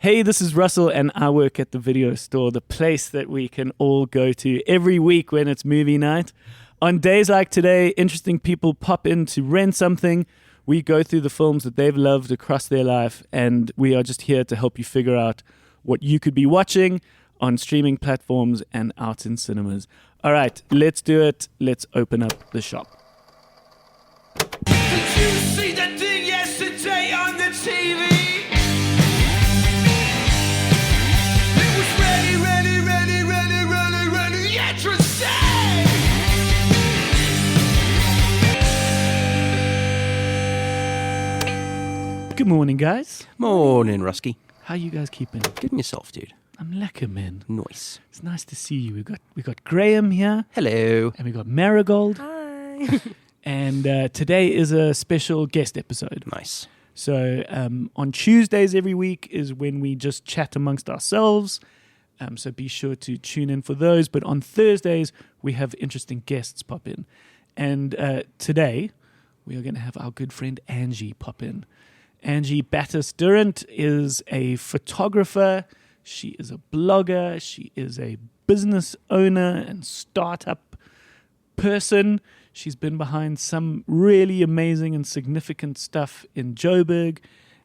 Hey, this is Russell, and I work at the video store, the place that we can all go to every week when it's movie night. On days like today, interesting people pop in to rent something. We go through the films that they've loved across their life, and we are just here to help you figure out what you could be watching on streaming platforms and out in cinemas. All right, let's do it. Let's open up the shop. Did you see that thing yesterday on the TV? It was ready, interesting! Good morning, guys. Morning, Rusky. How you guys keeping? Good in yourself, dude. I'm lekker, man. Nice. It's nice to see you. We got Graham here, Hello. and we got Marigold. Hi. And today is a special guest episode. Nice. So on Tuesdays every week is when we just chat amongst ourselves. So be sure to tune in for those. But on Thursdays, we have interesting guests pop in. And today, we are going to have our good friend Angie pop in. Angie Batis Durrant is a photographer. She is a blogger. She is a business owner and startup person. She's been behind some really amazing and significant stuff in Joburg,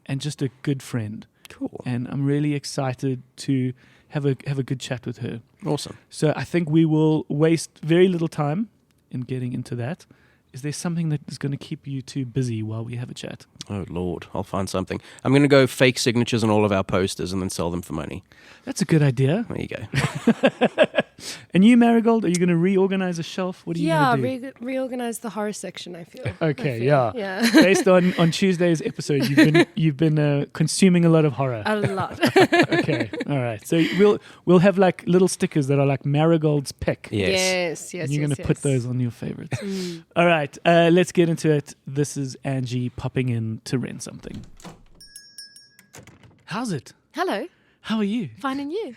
and just a good friend. Cool. And I'm really excited to have a good chat with her. Awesome. So I think we will waste very little time in getting into that. Is there something that is going to keep you two busy while we have a chat? Oh, Lord. I'll find something. I'm going to go fake signatures on all of our posters and then sell them for money. That's a good idea. There you go. And you, Marigold, are you going to reorganize a shelf? What are you going to do? Reorganize the horror section, I feel. Okay, yeah. Yeah. Based on Tuesday's episode, you've been consuming a lot of horror. A lot. Okay, all right. So we'll have like little stickers that are like Marigold's pick. Yes. Yes. And you're going to put those on your favorites. Mm. All right, let's get into it. This is Angie popping in to rent something. How's it? Hello. How are you? Fine, and you?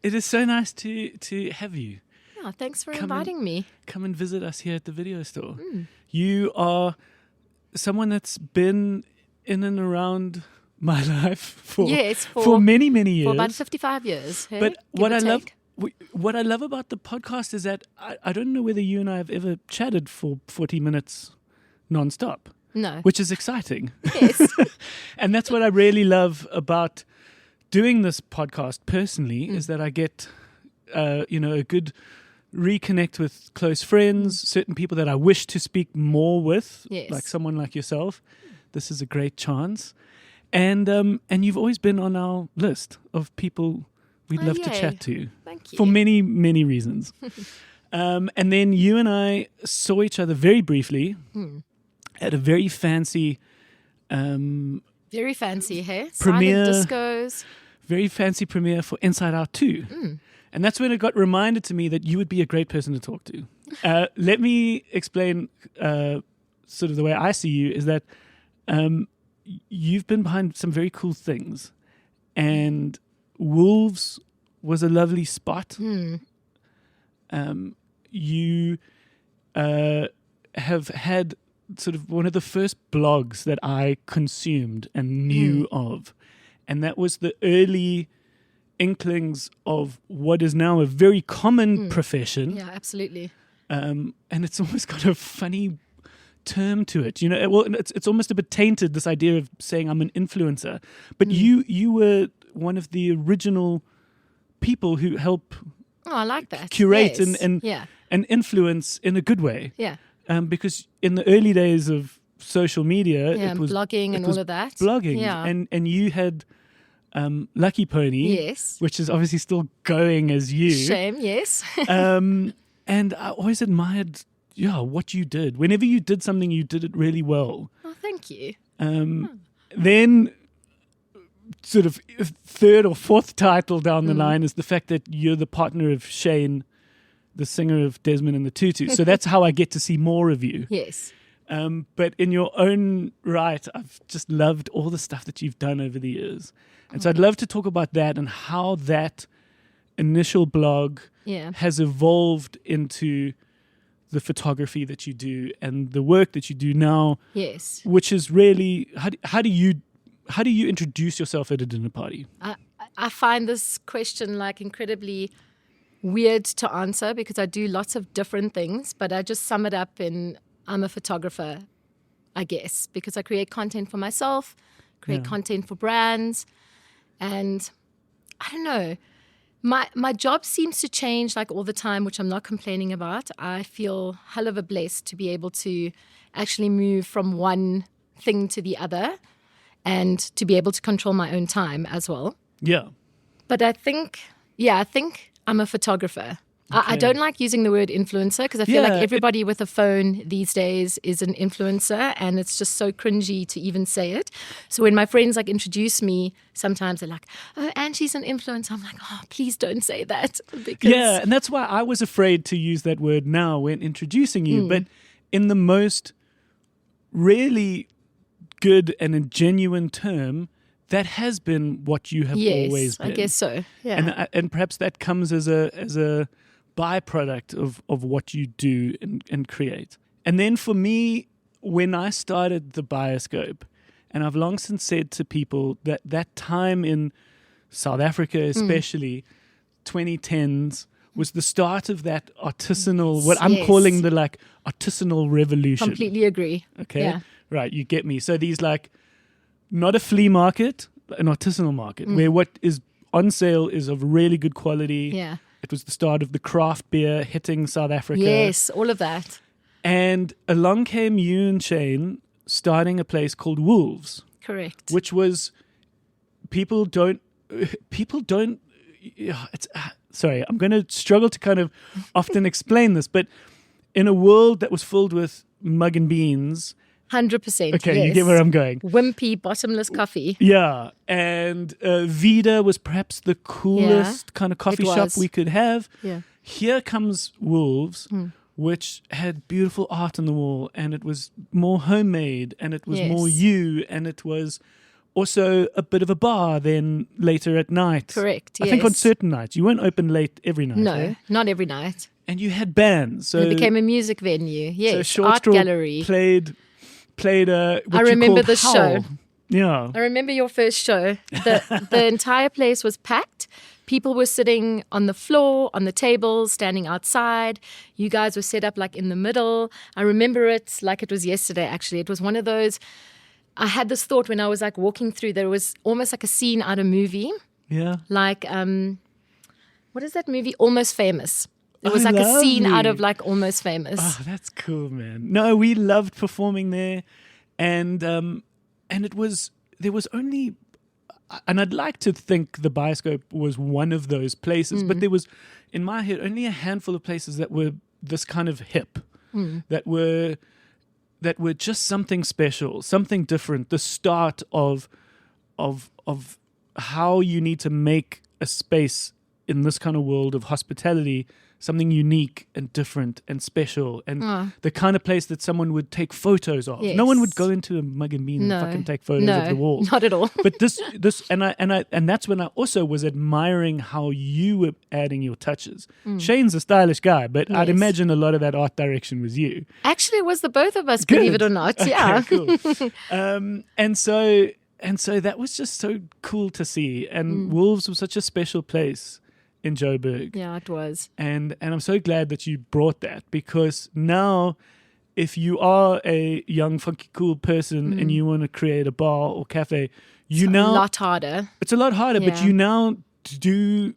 It is so nice to have you. Yeah, thanks for Come inviting me. Come and visit us here at the video store. Mm. You are someone that's been in and around my life for many, many years. For about 55 years. Hey? But Give what or I love, take. what I love about the podcast is that I don't know whether you and I have ever chatted for 40 minutes nonstop, No. which is exciting. Yes. And that's what I really love about doing this podcast personally, is that I get, a good reconnect with close friends, certain people that I wish to speak more with, Yes. like someone like yourself. This is a great chance. And you've always been on our list of people we'd love to yay. chat to Thank you. for many, many reasons. And then you and I saw each other very briefly at a very fancy Very fancy, hey? Premiere. Silent discos. very fancy premiere for Inside Out 2. And that's when it got reminded to me that you would be a great person to talk to. Let me explain sort of the way I see you is that you've been behind some very cool things. And Wolves was a lovely spot. You have had sort of one of the first blogs that I consumed and knew of. And that was the early inklings of what is now a very common profession. Yeah, absolutely. And it's almost got a funny term to it. Well, it's almost a bit tainted, this idea of saying I'm an influencer. But you were one of the original people who help Oh, I like that. curate Yes. and influence in a good way. Yeah. Because in the early days of social media, Yeah, it was blogging and it was all of that. blogging. Yeah. And you had Lucky Pony, Yes. which is obviously still going as you. Shame, yes. And I always admired, what you did. Whenever you did something, you did it really well. Oh, thank you. Then, sort of third or fourth title down the line is the fact that you're the partner of Shane, the singer of Desmond and the Tutu. So that's how I get to see more of you. Yes. But in your own right, I've just loved all the stuff that you've done over the years. And so I'd love to talk about that and how that initial blog Yeah. has evolved into the photography that you do and the work that you do now, Yes. which is really, how do you how do you introduce yourself at a dinner party? I find this question like incredibly weird to answer because I do lots of different things, but I just sum it up in I'm a photographer, I guess, because I create content for myself, create content for brands, and I don't know. My job seems to change like all the time, which I'm not complaining about. I feel hell of a blessed to be able to actually move from one thing to the other and to be able to control my own time as well. Yeah. But I think I'm a photographer. I don't like using the word influencer because I feel like everybody with a phone these days is an influencer, and it's just so cringy to even say it. So when my friends like introduce me, sometimes they're like, "Oh, Angie's an influencer." I'm like, "Oh, please don't say that." Because And that's why I was afraid to use that word now when introducing you. But in the most really good and a genuine term, that has been what you have always been. I guess so. Yeah. And perhaps that comes as a byproduct of what you do and create. And then for me, when I started the Bioscope, and I've long since said to people that time in South Africa, especially 2010s, was the start of that artisanal, what I'm calling the like artisanal revolution. Completely agree. Okay. Yeah. Right. You get me. So these like, not a flea market, an artisanal market where what is on sale is of really good quality. Yeah. It was the start of the craft beer hitting South Africa. Yes, all of that. And along came you and Shane starting a place called Wolves, Correct. which was people don't, sorry, I'm going to struggle to kind of often explain this, but in a world that was filled with mug and beans. 100%. Okay, yes. you get where I'm going. Wimpy, bottomless coffee. Yeah, and Vida was perhaps the coolest kind of coffee shop we could have. Yeah. Here comes Wolves, which had beautiful art on the wall, and it was more homemade, and it was more you, and it was also a bit of a bar then later at night. Correct, I think on certain nights. You weren't open late every night. No, not every night. And you had bands. So it became a music venue. Yes, so Short art Straw gallery. Played what I you remember called the Howl. show. Yeah. I remember your first show. The entire place was packed. People were sitting on the floor, on the tables, standing outside. You guys were set up like in the middle. I remember it like it was yesterday, actually. It was one of those, I had this thought when I was like walking through, there was almost like a scene out of a movie. Yeah. Like, what is that movie? Almost Famous. It was like a scene out of like Almost Famous. Oh, that's cool, man. No, we loved performing there, and there was only, and I'd like to think the Bioscope was one of those places, but there was, in my head, only a handful of places that were this kind of hip, that were just something special, something different. The start of how you need to make a space in this kind of world of hospitality, something unique and different and special, and the kind of place that someone would take photos of. Yes. No one would go into a mug and bean and fucking take photos of the walls. Not at all. But this and that's when I also was admiring how you were adding your touches. Shane's a stylish guy, but I'd imagine a lot of that art direction was you. Actually, it was the both of us, believe it or not. Yeah. Okay, cool. And so that was just so cool to see. And Wolves was such a special place in Joburg. Yeah, it was. And I'm so glad that you brought that, because now if you are a young, funky, cool person and you want to create a bar or cafe, It's a lot harder. It's a lot harder, but Yeah. you now do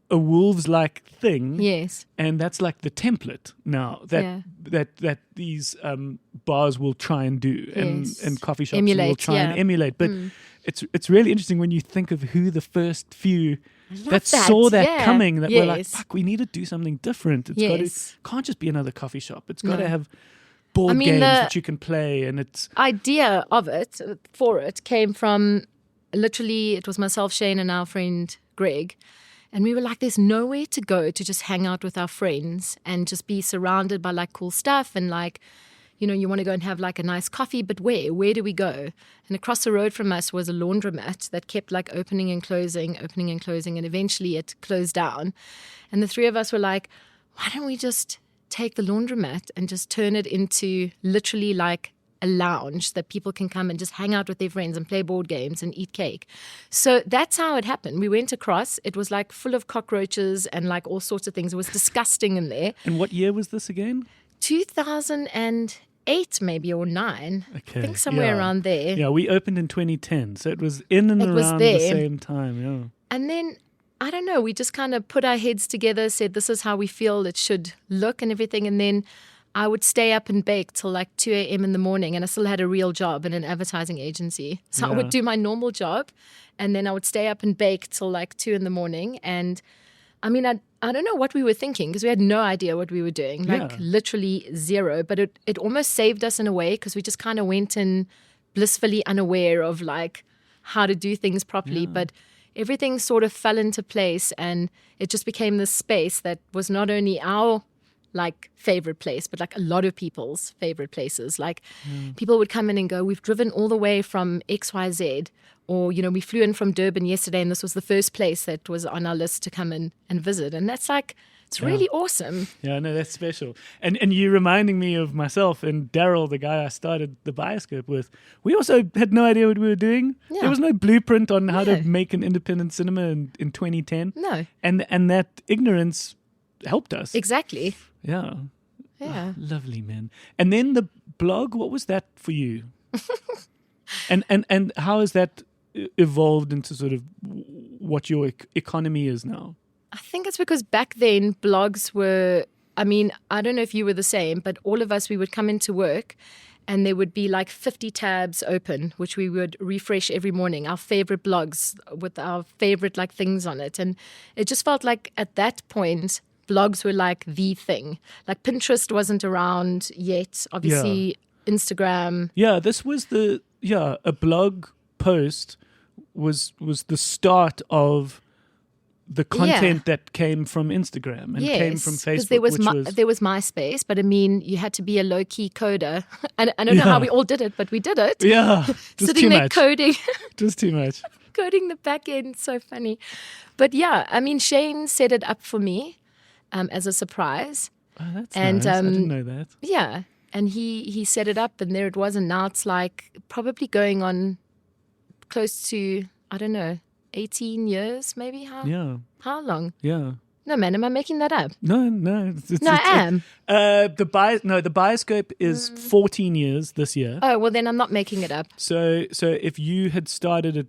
a Wolves-like thing. Yes. And that's like the template now that these bars will try and do, and coffee shops will try and emulate. But it's really interesting when you think of who the first few that saw that coming, that were like, fuck, we need to do something different. It's can't just be another coffee shop. It's got to have board games that you can play, and it's idea of it for it came from literally, it was myself, Shane, and our friend Greg. And we were like, there's nowhere to go to just hang out with our friends and just be surrounded by like cool stuff. And like, you know, you want to go and have like a nice coffee, but where? Where do we go? And across the road from us was a laundromat that kept like opening and closing. And eventually it closed down. And the three of us were like, why don't we just take the laundromat and just turn it into literally like a lounge that people can come and just hang out with their friends and play board games and eat cake. So that's how it happened. We went across. It was like full of cockroaches and like all sorts of things. It was disgusting in there. And what year was this again? 2008 maybe or 9. Okay, I think somewhere around there. Yeah, we opened in 2010, so it was in and around the same time. Yeah. And then, I don't know, we just kind of put our heads together, said this is how we feel it should look and everything. And then I would stay up and bake till like 2 a.m. in the morning, and I still had a real job in an advertising agency. So I would do my normal job, and then I would stay up and bake till like 2 in the morning. And I mean, I don't know what we were thinking because we had no idea what we were doing, like literally zero. But it almost saved us in a way because we just kind of went in blissfully unaware of like how to do things properly. But everything sort of fell into place, and it just became this space that was not only our like favorite place, but like a lot of people's favorite places. Like people would come in and go, we've driven all the way from XYZ, or, you know, we flew in from Durban yesterday and this was the first place that was on our list to come in and visit. And that's like, it's really awesome. Yeah, no, that's special. And you reminding me of myself and Daryl, the guy I started the Bioscope with. We also had no idea what we were doing. Yeah. There was no blueprint on how to make an independent cinema in 2010. No. And that ignorance helped us. Exactly. Yeah. Yeah. Oh, lovely, man. And then the blog, what was that for you? and how has that evolved into sort of what your economy is now? I think it's because back then blogs were, I mean, I don't know if you were the same, but all of us, we would come into work and there would be like 50 tabs open, which we would refresh every morning, our favorite blogs with our favorite like things on it. And it just felt like at that point, blogs were like the thing. Like Pinterest wasn't around yet. Obviously, Instagram. Yeah, this was a blog post was the start of the content that came from Instagram and came from Facebook. There was MySpace, but I mean, you had to be a low-key coder. And I don't know how we all did it, but we did it. Yeah, just sitting too there much. coding. Just too much. Coding the back end, so funny. But yeah, I mean, Shane set it up for me as a surprise. Oh, that's nice. I didn't know that. Yeah, and he set it up, and there it was, and now it's like probably going on close to, I don't know, 18 years maybe? How long? Yeah. No, man, am I making that up? No. I am. The Bioscope is 14 years this year. Oh, well, then I'm not making it up. So if you had started it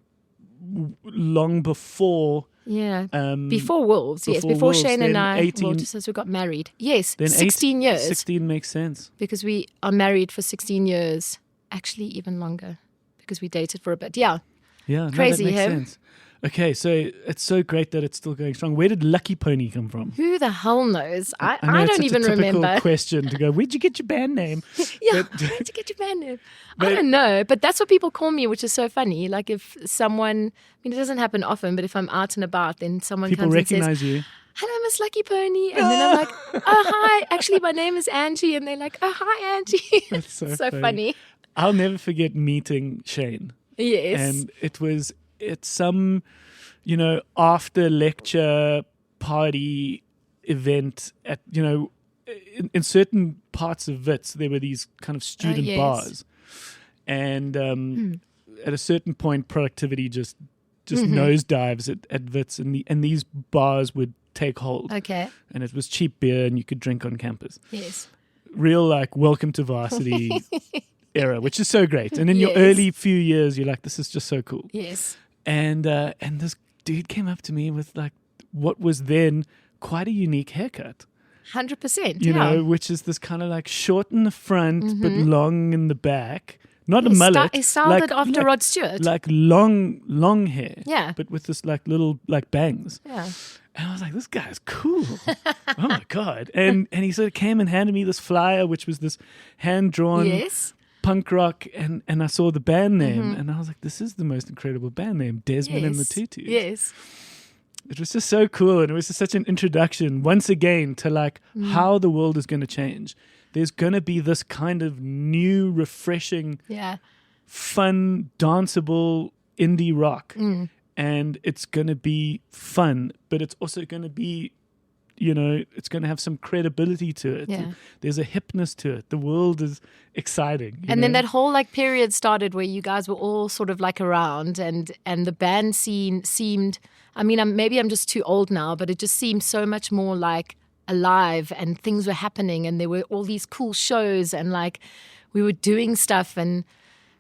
long before... Yeah, before Wolves, before Wolves, Shane and I, 18, well, just as we got married. Yes, then 16 years. 16 makes sense. Because we are married for 16 years. Actually, even longer, because we dated for a bit. Yeah. Yeah, crazy, that makes him. sense. Okay, so it's so great that it's still going strong. Where did Lucky Pony come from? Who the hell knows? I know don't it's even such a typical remember. question to go, where'd you get your band name? Yeah, where'd you get your band name? I don't know, but that's what people call me, which is so funny. Like if someone, I mean, it doesn't happen often, but if I'm out and about, then someone People comes and recognize says, you. hello, Miss Lucky Pony. And then I'm like, oh, hi. Actually, my name is Angie. And they're like, oh, hi, Angie. That's so funny. I'll never forget meeting Shane. Yes. And it's some, after lecture party event at, in certain parts of Wits, there were these kind of student bars. And at a certain point, productivity just nosedives at Wits, and these bars would take hold. Okay. And it was cheap beer and you could drink on campus. Yes. Real like welcome to varsity era, which is so great. And in your early few years, you're like, this is just so cool. Yes. And this dude came up to me with like what was then quite a unique haircut. 100%. You know, which is this kind of like short in the front but long in the back. Not a mullet. He styled it after Rod Stewart. Like long hair. Yeah. But with this like little like bangs. Yeah. And I was like, this guy's cool. Oh my God. And he sort of came and handed me this flyer, which was this hand-drawn punk rock. And I saw the band name and I was like, this is the most incredible band name, Desmond and the Tutus. Yes. It was just so cool. And it was just such an introduction once again to like how the world is going to change. There's going to be this kind of new, refreshing, fun, danceable indie rock. And it's going to be fun, but it's also going to be it's going to have some credibility to it. Yeah. There's a hipness to it. The world is exciting. And then that whole like period started where you guys were all sort of like around, and the band scene seemed, I mean, maybe I'm just too old now, but it just seemed so much more like alive, and things were happening, and there were all these cool shows, and like we were doing stuff. And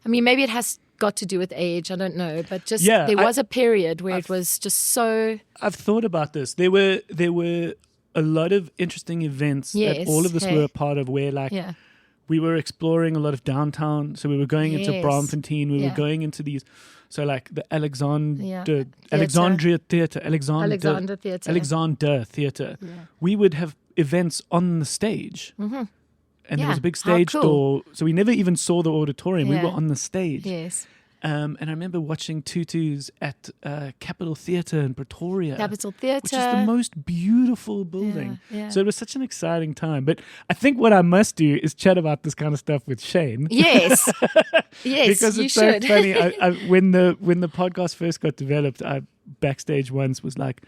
I mean, maybe it has got to do with age, I don't know, but just there was a period where it was just so. I've thought about this. There were a lot of interesting events that all of us were a part of, where like we were exploring a lot of downtown. So we were going into Braamfontein. We were going into these. So like the Alexandria Theatre. Yeah. We would have events on the stage. Mm-hmm. And there was a big stage door. So we never even saw the auditorium. We were on the stage. Yes. And I remember watching Tutus at Capitol Theatre in Pretoria. Capitol Theatre. Which is the most beautiful building. Yeah, yeah. So it was such an exciting time. But I think what I must do is chat about this kind of stuff with Shane. Yes. Yes, because it's so funny. When the podcast first got developed, I backstage once was like,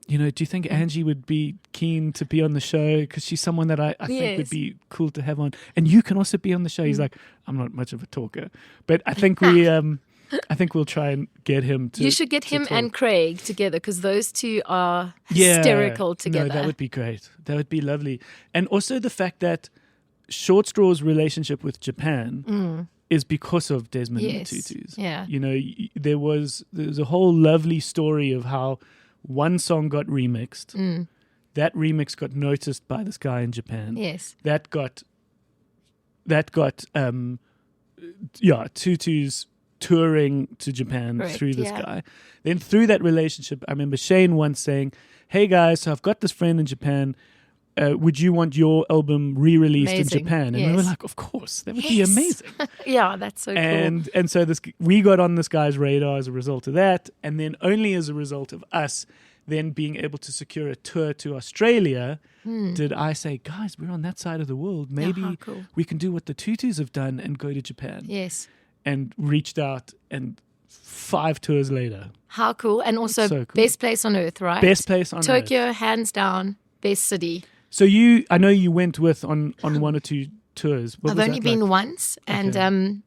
do you think Angie would be keen to be on the show? Because she's someone that I think would be cool to have on. And you can also be on the show. He's like, I'm not much of a talker. But I think I think we'll try and get him to. You should get him and Craig together, because those two are hysterical together. No, that would be great. That would be lovely. And also the fact that Short Straw's relationship with Japan is because of Desmond and the Tutus. Yeah. There was a whole lovely story of how one song got remixed. That remix got noticed by this guy in Japan. Yes. That got Tutus touring to Japan through this guy. Then through that relationship, I remember Shane once saying, "Hey guys, so I've got this friend in Japan. Would you want your album re-released in Japan?" And we were like, "Of course, that would be amazing." Yeah, that's so cool. And so we got on this guy's radar as a result of that, and then only as a result of us then being able to secure a tour to Australia, did I say, "Guys, we're on that side of the world. Maybe we can do what the Tutus have done and go to Japan." Yes. And reached out, and 5 tours later. How cool. And also so cool. Best place on earth, right? Best place on earth. Tokyo, hands down, best city. So I know you went with on 1 or 2 tours. I've only been once, and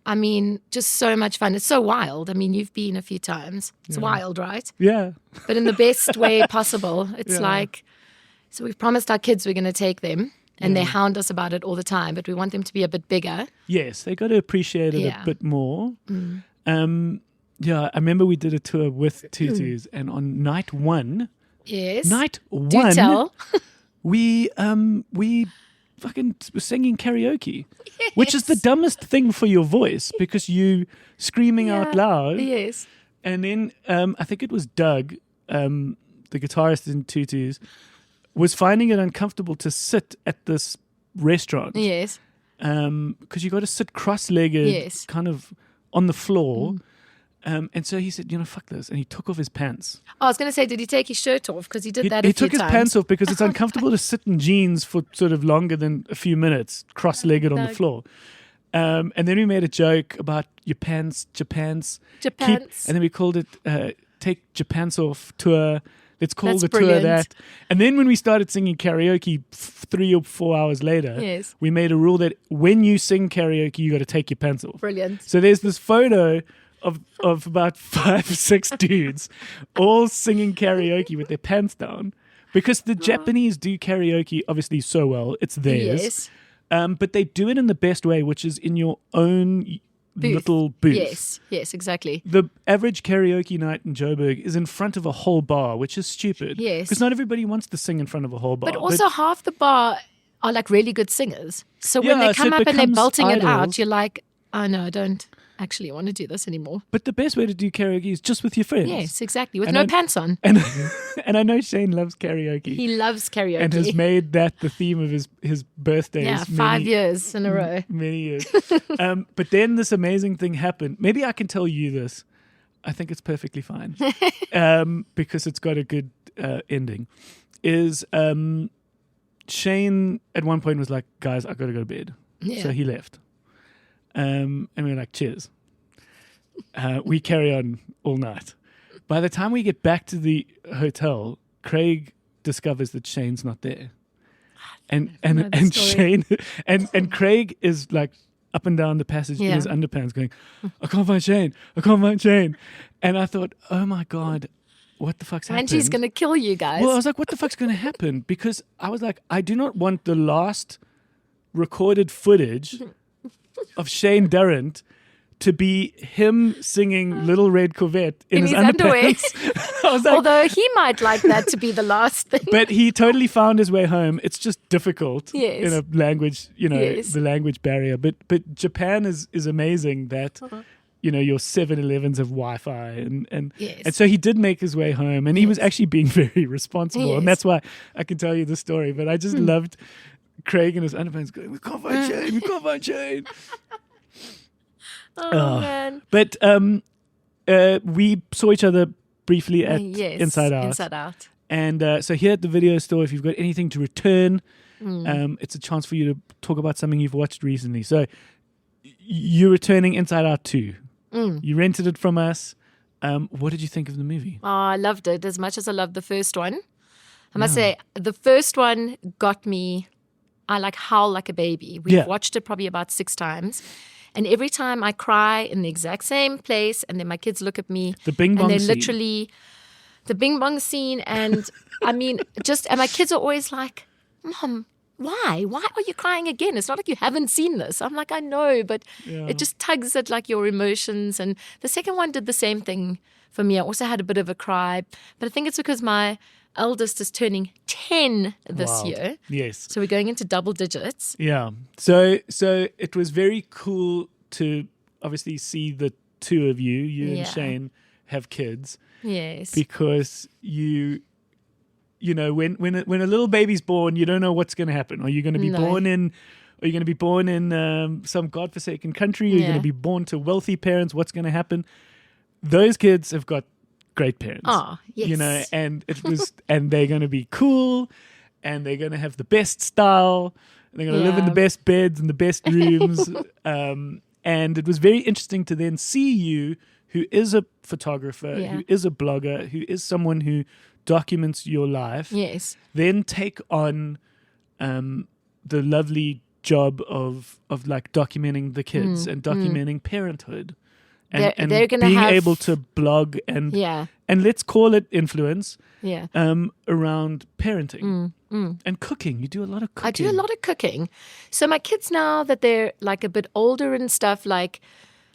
I mean, just so much fun. It's so wild. I mean, you've been a few times. It's wild, right? Yeah. But in the best way possible. It's like, so we've promised our kids we're going to take them, and they hound us about it all the time, but we want them to be a bit bigger. Yes, they got to appreciate it a bit more. I remember we did a tour with Tutus, and on night 1, do tell. we fucking were singing karaoke, which is the dumbest thing for your voice, because you screaming out loud. Yes. And then I think it was Doug, the guitarist in Tutus, was finding it uncomfortable to sit at this restaurant. Yes. Because you got to sit cross-legged, kind of on the floor. And so he said, fuck this. And he took off his pants. I was going to say, did he take his shirt off? Because he did that a few times. He took his pants off because it's uncomfortable to sit in jeans for sort of longer than a few minutes, cross-legged on the floor. And then we made a joke about your pants, Japans. And then we called it Take Japans Off Tour. Let's call the tour that. And then when we started singing karaoke 3 or 4 hours later, we made a rule that when you sing karaoke, you got to take your pants off. Brilliant. So there's this photo of about 5 or 6 dudes all singing karaoke with their pants down, because the Japanese do karaoke obviously so well. It's theirs. But they do it in the best way, which is in your own little booth. Yes, exactly. The average karaoke night in Joburg is in front of a whole bar, which is stupid. Yes. Because not everybody wants to sing in front of a whole bar. But also half the bar are like really good singers. So when they come up and they're belting it out, you're like, oh no, I don't actually want to do this anymore. But the best way to do karaoke is just with your friends. Yes, exactly. With no pants on. And I know Shane loves karaoke. He loves karaoke. And has made that the theme of his birthdays. Yeah, 5 years in a row. Many years. But then this amazing thing happened. Maybe I can tell you this. I think it's perfectly fine. Because it's got a good ending. Shane at one point was like, guys, I got to go to bed. Yeah. So he left. And we were like, cheers. We carry on all night. By the time we get back to the hotel, Craig discovers that Shane's not there. know And the story. Shane and Craig is like up and down the passage in Yeah. his underpants going, I can't find Shane. I can't find Shane. And I thought, oh my God, what the fuck's happened? Angie's going to kill you guys. Well, I was like, what the fuck's going to happen? Because I was like, I do not want the last recorded footage of Shane Durrant to be him singing Little Red Corvette in his underpants. I was like, Although he might like that to be the last thing. but he totally found his way home. It's just difficult Yes. in a language, Yes. the language barrier. But Japan is amazing that, your 7-Elevens have Wi-Fi. And Yes. so he did make his way home, and he was actually being very responsible. Yes. And that's why I can tell you the story. But I just loved Craig and his underpants going, we can't find Shane, we can't find Shane. Oh, man. But we saw each other briefly at Yes. Inside Out. Inside Out. And so here at the video store, if you've got anything to return, Mm. it's a chance for you to talk about something you've watched recently. So you're returning Inside Out 2. You rented it from us. What did you think of the movie? Oh, I loved it as much as I loved the first one. I must say, the first one got me, I like howl like a baby. We've watched it probably about 6 times. And every time I cry in the exact same place, and then my kids look at me. The bing bong and they're scene. literally the bing bong scene. And I mean, and my kids are always like, Mom, why? Why are you crying again? It's not like you haven't seen this. I'm like, I know, but it just tugs at like your emotions. And the second one did the same thing for me. I also had a bit of a cry, but I think it's because my eldest is turning 10 this Wild. year. Yes. So we're going into double digits. Yeah. So it was very cool to obviously see the two of you and Yeah. Shane, have kids, Yes. because when a little baby's born, you don't know what's going to happen. Are you going to be No. born in? Are you going to be born in some godforsaken country? Are you going Yeah. to be born to wealthy parents? What's going to happen? Those kids have got great parents. Oh, yes. And it was, and they're going to be cool, and they're going to have the best style, and they're going to live in the Yeah. best beds and the best rooms. And it was very interesting to then see you, who is a photographer, Yeah. who is a blogger, who is someone who documents your life, Yes. then take on the lovely job of like documenting the kids and documenting parenthood. And They're gonna being have- able to blog and Yeah. let's call it influence Yeah. around parenting and cooking. You do a lot of cooking. I do a lot of cooking. So my kids now that they're like a bit older and stuff, like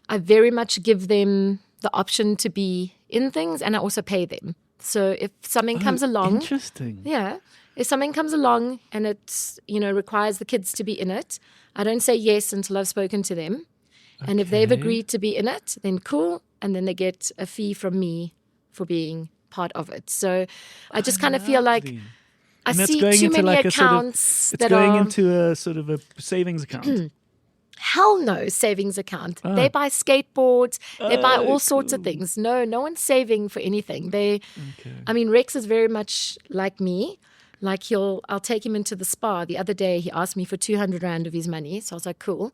I very much give them the option to be in things, and I also pay them. So if something comes along, Interesting. yeah, if something comes along and it requires the kids to be in it, I don't say yes until I've spoken to them. And if they've Okay. agreed to be in it, then cool. And then they get a fee from me for being part of it. So I just kind of feel like Lovely. I And that's see going too into many like a sort of- accounts It's that going are into a sort of a savings account. hell no savings account. They buy skateboards. They buy all sorts of cool. things. No one's saving for anything. I mean, Rex is very much like me. Like I'll take him into the spa. The other day he asked me for 200 Rand of his money. So I was like, cool.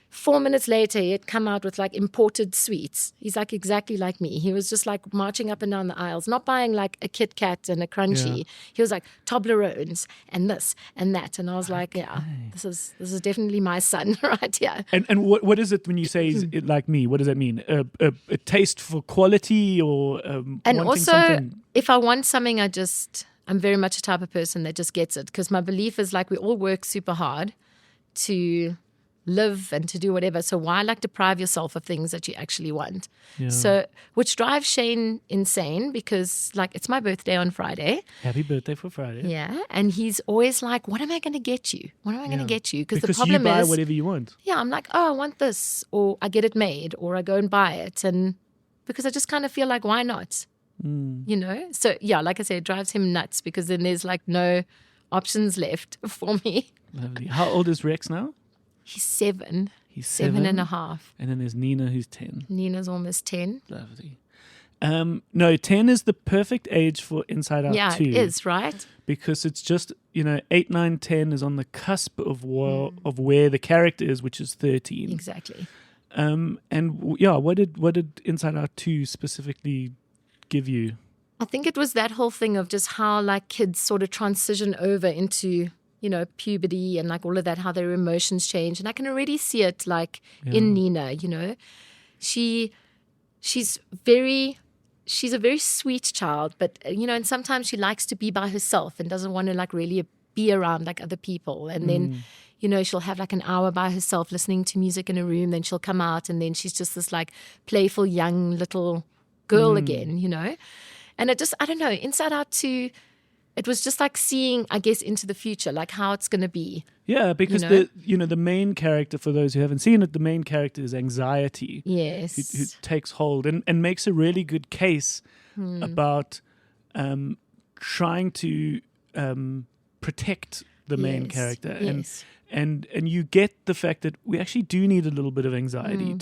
4 minutes later, he had come out with like imported sweets. He's like exactly like me. He was just like marching up and down the aisles, not buying like a Kit Kat and a Crunchie. Yeah. He was like Toblerones and this and that. And I was like, yeah, this is definitely my son right here. And what is it when you say it like me? What does that mean? A taste for quality or And wanting also, something? if I want something, I'm very much a type of person that just gets it, because my belief is like we all work super hard to live and to do whatever. So why like deprive yourself of things that you actually want? Yeah. So, which drives Shane insane, because like it's my birthday on Friday. Happy birthday for Friday. Yeah. And he's always like, what am I going to get you? What am I going to get you? Because the Because problem you buy is, whatever you want. yeah, I'm like, oh, I want this, or I get it made, or I go and buy it. And because I just kind of feel like, why not? So yeah, like I said, it drives him nuts, because then there's like no options left for me. Lovely. How old is Rex now? He's 7. He's 7 and a half. And then there's Nina, who's 10. Nina's almost 10. Lovely. No, 10 is the perfect age for Inside Out Yeah, 2. it is, right? Because it's just, 8, 9, 10 is on the cusp of where the character is, which is 13. Exactly. And yeah, what did Inside Out 2 specifically give you? I think it was that whole thing of just how like kids sort of transition over into, you know, puberty and like all of that, how their emotions change. And I can already see it like in Nina, you know. She's a very sweet child, but, you know, and sometimes she likes to be by herself and doesn't want to like really be around like other people. And then, you know, she'll have like an hour by herself listening to music in a room. Then she'll come out and then she's just this like playful young little girl again, you know. And it just, I don't know, Inside Out 2, it was just like seeing, I guess, into the future, like how it's going to be. Yeah, because the main character, for those who haven't seen it, the main character is anxiety. Yes. Who takes hold and makes a really good case about trying to protect the main character. Yes. And you get the fact that we actually do need a little bit of anxiety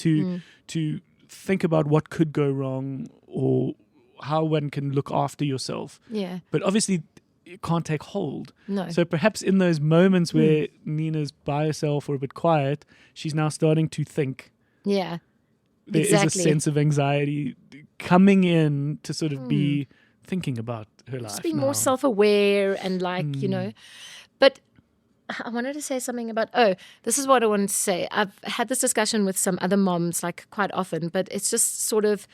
to think about what could go wrong or how one can look after yourself. Yeah. But obviously it can't take hold. No. So perhaps in those moments where Nina's by herself or a bit quiet, she's now starting to think. Yeah. There is a sense of anxiety coming in to sort of be thinking about her life. Just be more self-aware and like, you know. But I wanted to say something about, this is what I wanted to say. I've had this discussion with some other moms like quite often, but it's just sort of,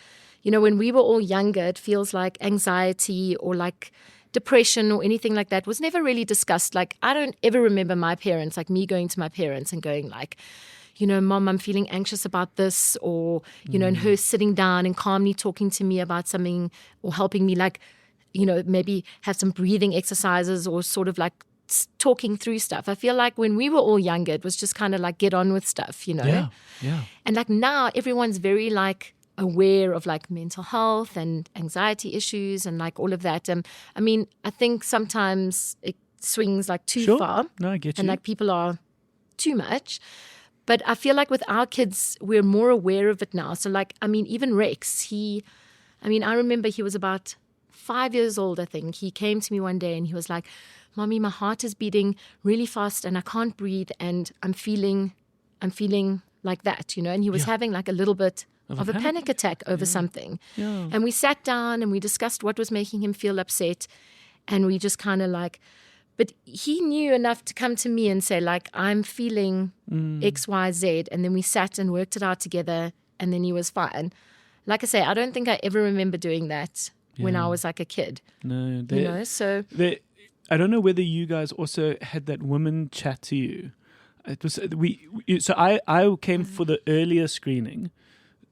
you know, when we were all younger, it feels like anxiety or like depression or anything like that was never really discussed. Like, I don't ever remember my parents, like me going to my parents and going like, you know, Mom, I'm feeling anxious about this, or, you know, and her sitting down and calmly talking to me about something or helping me like, you know, maybe have some breathing exercises or sort of like talking through stuff. I feel like when we were all younger, it was just kind of like get on with stuff, you know? Yeah. And like now everyone's very like aware of like mental health and anxiety issues and like all of that. I mean, I think sometimes it swings like too far. No, I get you. And like people are too much. But I feel like with our kids, we're more aware of it now. So like, I mean, even Rex, I remember he was about 5 years old, I think. He came to me one day and he was like, Mommy, my heart is beating really fast and I can't breathe and I'm feeling like that, you know. And he was having like a little bit of a panic attack over something. Yeah. And we sat down and we discussed what was making him feel upset. And we just kind of like, but he knew enough to come to me and say like, I'm feeling X, Y, Z. And then we sat and worked it out together and then he was fine. Like I say, I don't think I ever remember doing that when I was like a kid. No. You know, so... I don't know whether you guys also had that woman chat to you. It was So I came for the earlier screening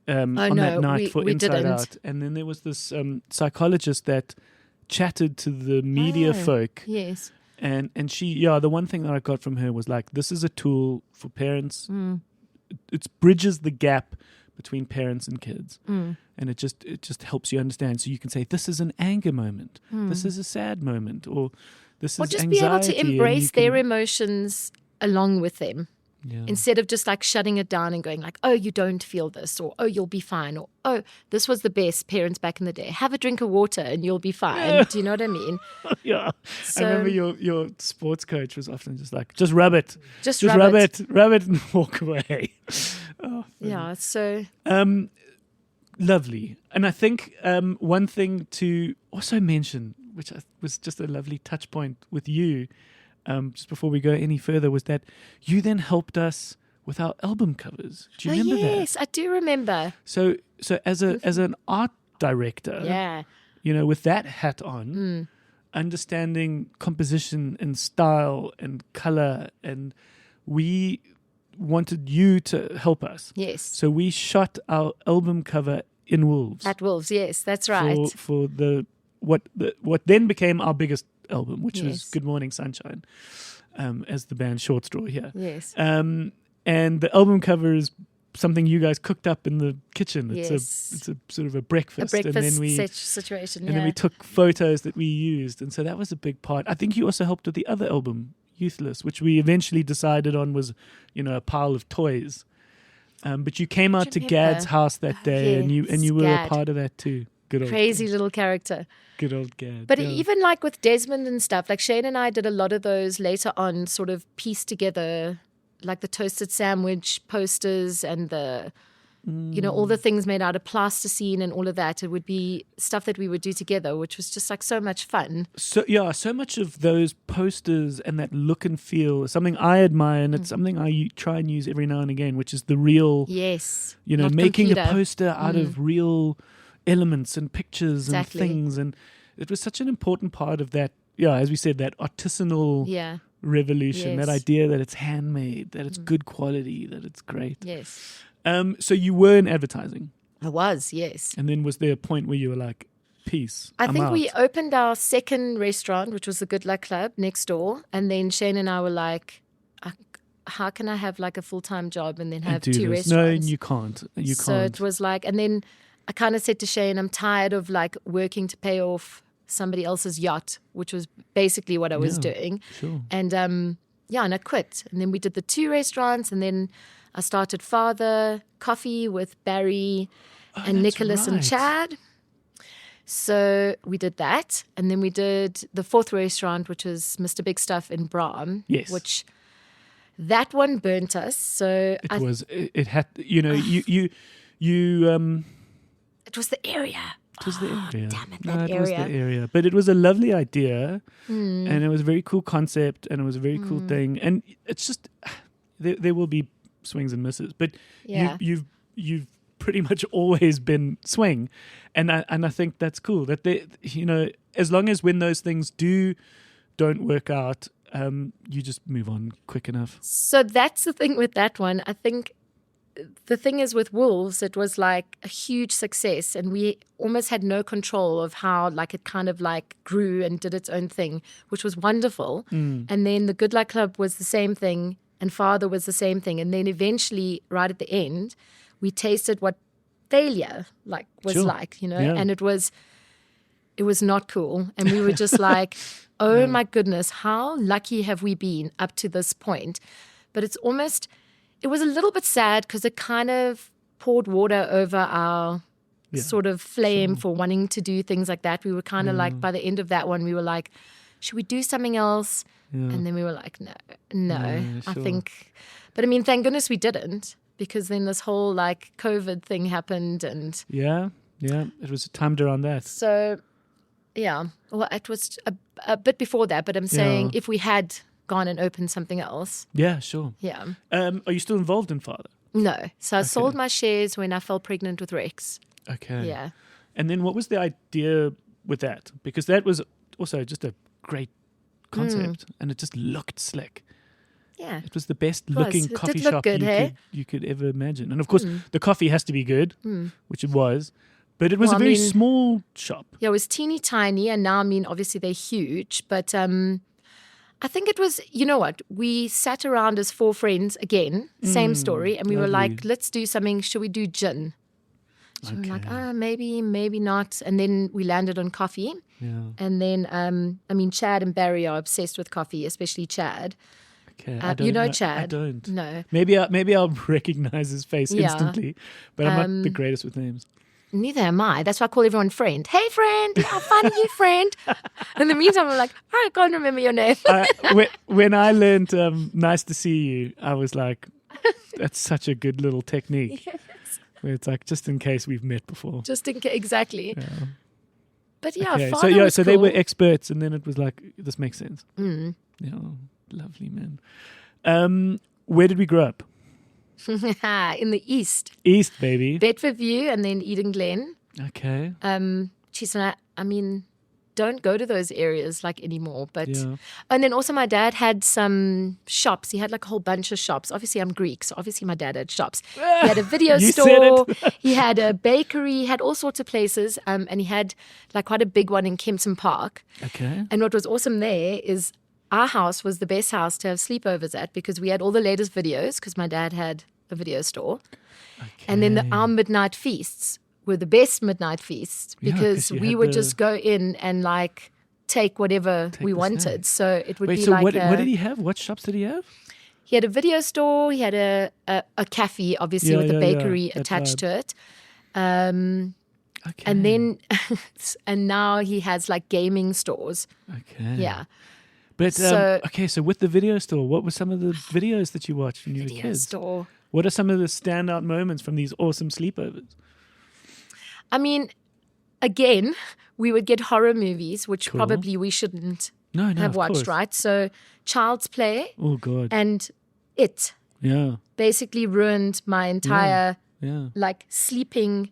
that night for Inside Out, and then there was this psychologist that chatted to the media folk. Yes, and she the one thing that I got from her was like, this is a tool for parents. It bridges the gap between parents and kids, and it just helps you understand. So you can say, this is an anger moment, this is a sad moment, or this is just anxiety, be able to embrace their emotions along with them, instead of just like shutting it down and going like, oh, you don't feel this, or oh, you'll be fine, or oh, this was the best, parents back in the day, have a drink of water and you'll be fine. Do you know what I mean? Yeah. So, I remember your sports coach was often just like, just rub it, just rub it and walk away. Yeah. So lovely. And I think one thing to also mention, which was just a lovely touch point with you, just before we go any further, was that you then helped us with our album covers. Do you remember that? Yes, I do remember. So as an art director, you know, with that hat on, understanding composition and style and color, and we wanted you to help us. Yes. So we shot our album cover in Wolves. At Wolves, yes, that's right. For what then became our biggest album, which was Good Morning Sunshine, as the band Short Straw here. Yes. And the album cover is something you guys cooked up in the kitchen. It's a sort of a breakfast. A breakfast and then situation, And then we took photos that we used. And so that was a big part. I think you also helped with the other album, Youthless, which we eventually decided on was, you know, a pile of toys. But you came out to Gad's house that day, and you were a part of that too. Good old crazy little character. Good old Gad. But even like with Desmond and stuff, like Shane and I did a lot of those later on, sort of pieced together, like the toasted sandwich posters and the you know, all the things made out of plasticine and all of that. It would be stuff that we would do together, which was just like so much fun. So yeah, so much of those posters and that look and feel is something I admire, and it's something I try and use every now and again, which is the real, Yes. you know, not making computer. a poster out of real elements and pictures Exactly. and things. And it was such an important part of that, yeah, as we said, that artisanal Yeah. revolution, that Yes. idea that it's handmade, that it's good quality, that it's great. Yes. So you were in advertising, I was, yes. and then was there a point where you were like, peace, I I'm think out? we opened our second restaurant, which was the Good Luck Club next door. And then Shane and I were like, how can I have like a full-time job and then have do two this. No, restaurants? you can't. You So can't. it was like, and then I kind of said to Shane, I'm tired of like working to pay off somebody else's yacht, which was basically what I was Yeah, doing. Sure. And and I quit. And then we did the two restaurants, and then I started Father Coffee with Barry and that's Nicholas and right. Chad. So we did that. And then we did the fourth restaurant, which was Mr. Big Stuff in Braam. Yes. Which that one burnt us. So It had, you know, you it was the area. it was the area. damn it, No, that it was the area. area. But it was a lovely idea, and it was a very cool concept, and it was a very cool thing. And it's just, there will be swings and misses, but Yeah. you've pretty much always been swing, and I think that's cool. That they, you know, as long as when those things don't work out, you just move on quick enough. So that's the thing with that one. I think the thing is with Wolves, it was like a huge success, and we almost had no control of how like it kind of like grew and did its own thing, which was wonderful. And then the Good Luck Club was the same thing, and Father was the same thing. And then eventually, right at the end, we tasted what failure like was Sure. like, you know, Yeah. and it was not cool. And we were just like, oh my goodness, how lucky have we been up to this point? But it was a little bit sad because it kind of poured water over our sort of flame for wanting to do things like that. We were kind of like, by the end of that one, we were like, should we do something else? And then we were like, no, Yeah, I sure. think. But I mean, thank goodness we didn't, because then this whole like COVID thing happened. And Yeah, it was timed around that. so, yeah, well, it was a bit before that. But I'm saying Yeah. if we had gone and opened something else, Yeah, sure. yeah. Are you still involved in Father? No. So I sold my shares when I fell pregnant with Rex. Okay. Yeah. And then what was the idea with that? Because that was also just a great concept, and it just looked slick. Yeah. It was the best was. looking It did coffee look shop good, hey? you could ever imagine. And of course, the coffee has to be good, which it was. But it was Well, a I very mean- small shop. Yeah, it was teeny tiny. And now, I mean, obviously they're huge. But I think it was, you know what? We sat around as four friends again, same story. And we were lovely. like, let's do something. Should we do gin? So we were like, maybe not. And then we landed on coffee. Yeah. And then, I mean, Chad and Barry are obsessed with coffee, especially Chad. Okay. You know I Chad? don't. No. Maybe I'll recognize his face Yeah. instantly, but I'm not the greatest with names. Neither am I. That's why I call everyone friend. Hey, friend. How fun are you, friend? In the meantime, I'm like, I can't remember your name. When I learned nice to see you, I was like, that's such a good little technique. Yes. Where it's like, just in case we've met before. Just in case, exactly. Yeah. But yeah, Okay. Father So was they were cool. experts, and then it was like, this makes sense. Mm. Yeah, lovely, man. Where did we grow up? In the east, East, baby. Bedford View, and then Eden Glen. Okay. Geez, and I mean, don't go to those areas like anymore. But Yeah. and then also my dad had some shops. He had like a whole bunch of shops. Obviously, I'm Greek, so obviously my dad had shops. He had a video You said store. it. He had a bakery. He had all sorts of places. And he had like quite a big one in Kempton Park. Okay. And what was awesome there is our house was the best house to have sleepovers at, because we had all the latest videos, because my dad had a video store. And then our midnight feasts were the best midnight feasts, Yeah, 'cause because you we had would the- just go in and like take whatever we the wanted. snacks. So it would Wait, be so like what did he have? What shops did he have? he had a video store, he had a cafe, obviously, Yeah, with a yeah, yeah, bakery that attached vibe. to it. And then, and now he has like gaming stores. Okay. Yeah. But So- okay, so with the video store, what were some of the videos that you watched when you were Video kids? store. What are some of the standout moments from these awesome sleepovers? I mean, again, we would get horror movies, which Cool. probably we shouldn't No, have of watched, course. right? So Child's Play Oh, God. and It Yeah. basically ruined my entire Yeah. like sleeping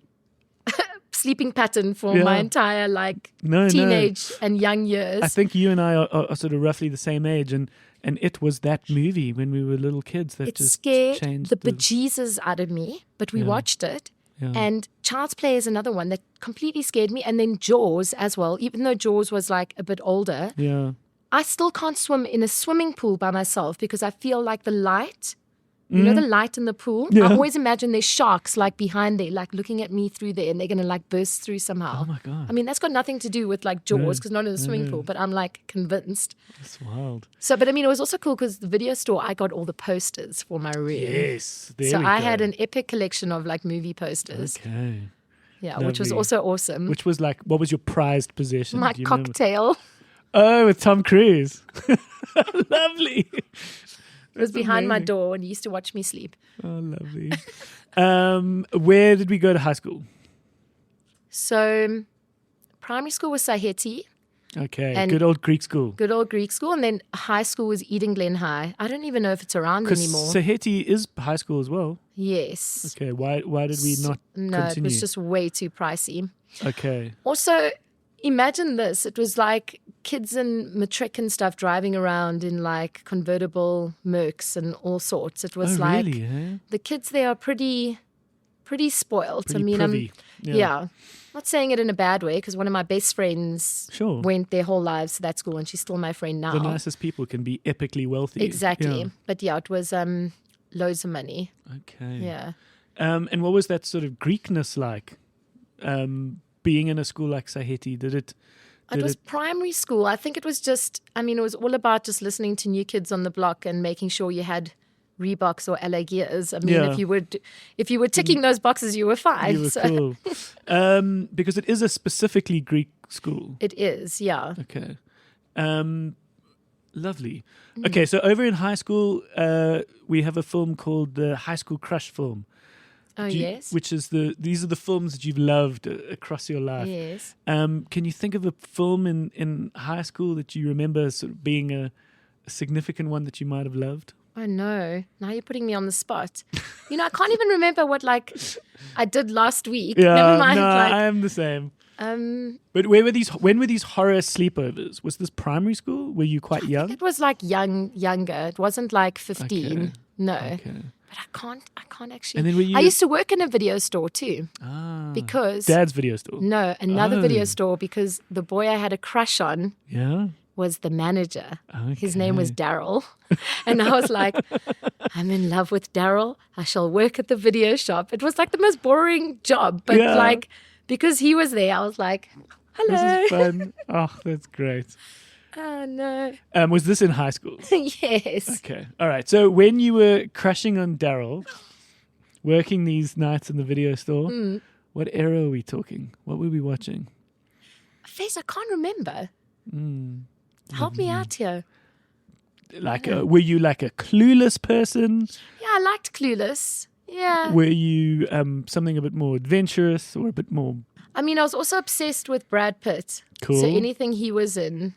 pattern for Yeah. my entire like No, teenage and young years. I think you and I are sort of roughly the same age, and it was that movie when we were little kids that it just scared changed the bejesus out of me, but we Yeah. watched it. Yeah. And Child's Play is another one that completely scared me. And then Jaws as well. Even though Jaws was like a bit older, Yeah. I still can't swim in a swimming pool by myself because I feel like the light, you know, the light in the pool. Yeah. I always imagine there's sharks like behind there, like looking at me through there, and they're going to like burst through somehow. Oh, my God. I mean, that's got nothing to do with like Jaws because not in the swimming pool, but I'm like convinced. That's wild. So, but I mean, it was also cool because the video store, I got all the posters for my room. Yes. There So we I go. had an epic collection of like movie posters. Okay. Yeah, which was Lovely. also awesome. Which was like, what was your prized possession? My Do you remember? cocktail Oh, with Tom Cruise. Lovely. was behind my amazing. door and he used to watch me sleep. Oh, lovely. Where did we go to high school? So primary school was Saheti, Okay, And- good old Greek school. good old Greek school, and then high school was Eden Glen High. I don't even know if it's around Because anymore. Saheti is high school as well. Yes. Okay, why did we not No, continue? it was just way too pricey. Okay. Also, imagine this. It was like kids in matric and stuff driving around in like convertible Mercs and all sorts. It was Oh, like really? Eh? the kids there are pretty spoiled. Pretty I mean, privy. yeah. Not saying it in a bad way because one of my best friends Sure. went their whole lives to that school and she's still my friend now. The nicest people can be epically wealthy. Exactly. Yeah. But yeah, it was loads of money. Okay. Yeah. And what was that sort of Greekness like? Being in a school like Saheti, It was primary school. I think it was just, I mean, it was all about just listening to New Kids on the Block and making sure you had Reeboks or LA Gears. I mean, Yeah. if you were ticking those boxes, you were fine. you were So cool. Because it is a specifically Greek school. it is, yeah. Okay. Lovely. Mm. Okay, so over in high school, we have a film called the High School Crush film. Oh, Do you- yes. Which is these are the films that you've loved across your life. Yes. Can you think of a film in high school that you remember sort of being a significant one that you might have loved? Oh, no. Now you're putting me on the spot. You know, I can't even remember what, like, I did last week. Never mind. no, like, I am the same. um, But when were these horror sleepovers? Was this primary school? Were you quite young? it was like younger. It wasn't like 15. Okay. No. Okay. But I can't actually. And then were you? I used to work in a video store too Ah, because Dad's video store. no, another Oh. video store because the boy I had a crush on Yeah. was the manager. His name was Okay. Daryl. And I was like, I'm in love with Daryl. I shall work at the video shop. It was like the most boring job, but Yeah. like because he was there, I was like, hello. This is fun. Oh, that's great. Oh no. Was this in high school? Yes. Okay. All right. So when you were crushing on Daryl, working these nights in the video store, Hmm. what era are we talking? What were we watching? Face, I can't remember. Hmm. Help me out here. Like, were you like a clueless person? Yeah, I liked Clueless. Yeah. Were you something a bit more adventurous or a bit more? I mean, I was also obsessed with Brad Pitt. Cool. So anything he was in.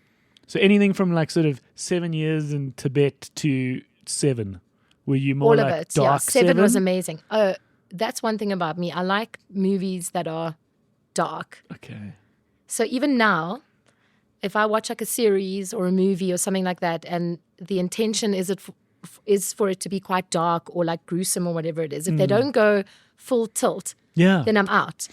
So anything from like sort of 7 years in Tibet to 7? Were you more All like of it. dark Yeah, Seven was amazing. Oh, that's one thing about me. I like movies that are dark. Okay. So even now, if I watch like a series or a movie or something like that, and the intention is for it to be quite dark or like gruesome or whatever it is, if they don't go full tilt, Yeah. then I'm out.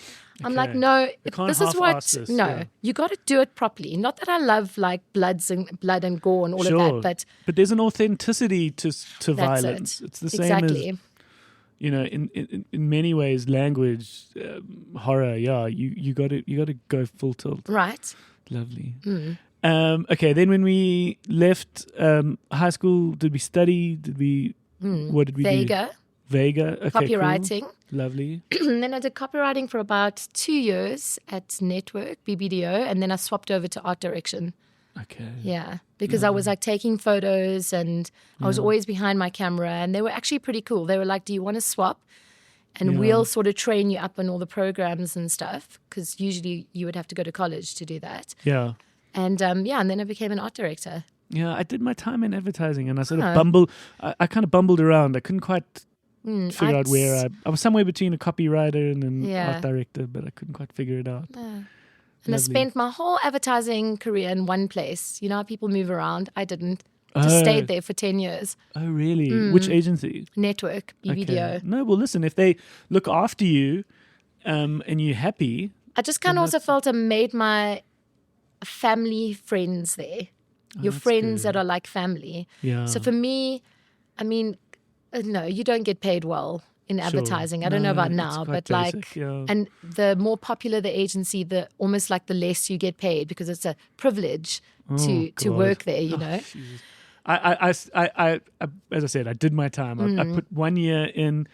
I'm like, Okay. no, can't this is what. half-ass this, No, yeah. you got to do it properly. Not that I love like blood and gore and all Sure. of that, but there's an authenticity to that's violence. it. It's the same exactly. as, you know, in many ways, language, horror. Yeah, you got to go full tilt. Right. Lovely. Mm. Okay, then when we left high school, did we study? Did we? What did we do? Vega. Okay, Copywriting. Cool. Lovely. And then I did copywriting for about 2 years at Network, BBDO, and then I swapped over to art direction. Okay. Yeah, because I was like taking photos and I was always behind my camera, and they were actually pretty cool. They were like, do you want to swap? And we'll sort of train you up on all the programs and stuff, because usually you would have to go to college to do that. Yeah. And and then I became an art director. Yeah, I did my time in advertising, and I sort of bumbled. I kind of bumbled around. I couldn't quite figure out where I was somewhere between a copywriter and an art director, but I couldn't quite figure it out. And I spent my whole advertising career in one place. You know how people move around? I didn't. Just stayed there for 10 years. Oh, really? Which agency? Network, BVDO. Okay. No, well, listen, if they look after you and you're happy. I just kind of also felt I made my family friends there. Your friends that are like family. Yeah. So for me, I mean, no, you don't get paid well in advertising. I don't know about now, but basic, and the more popular the agency, the almost like the less you get paid, because it's a privilege to work there, you know. Jesus. I, as I said, I did my time. I put 1 year in.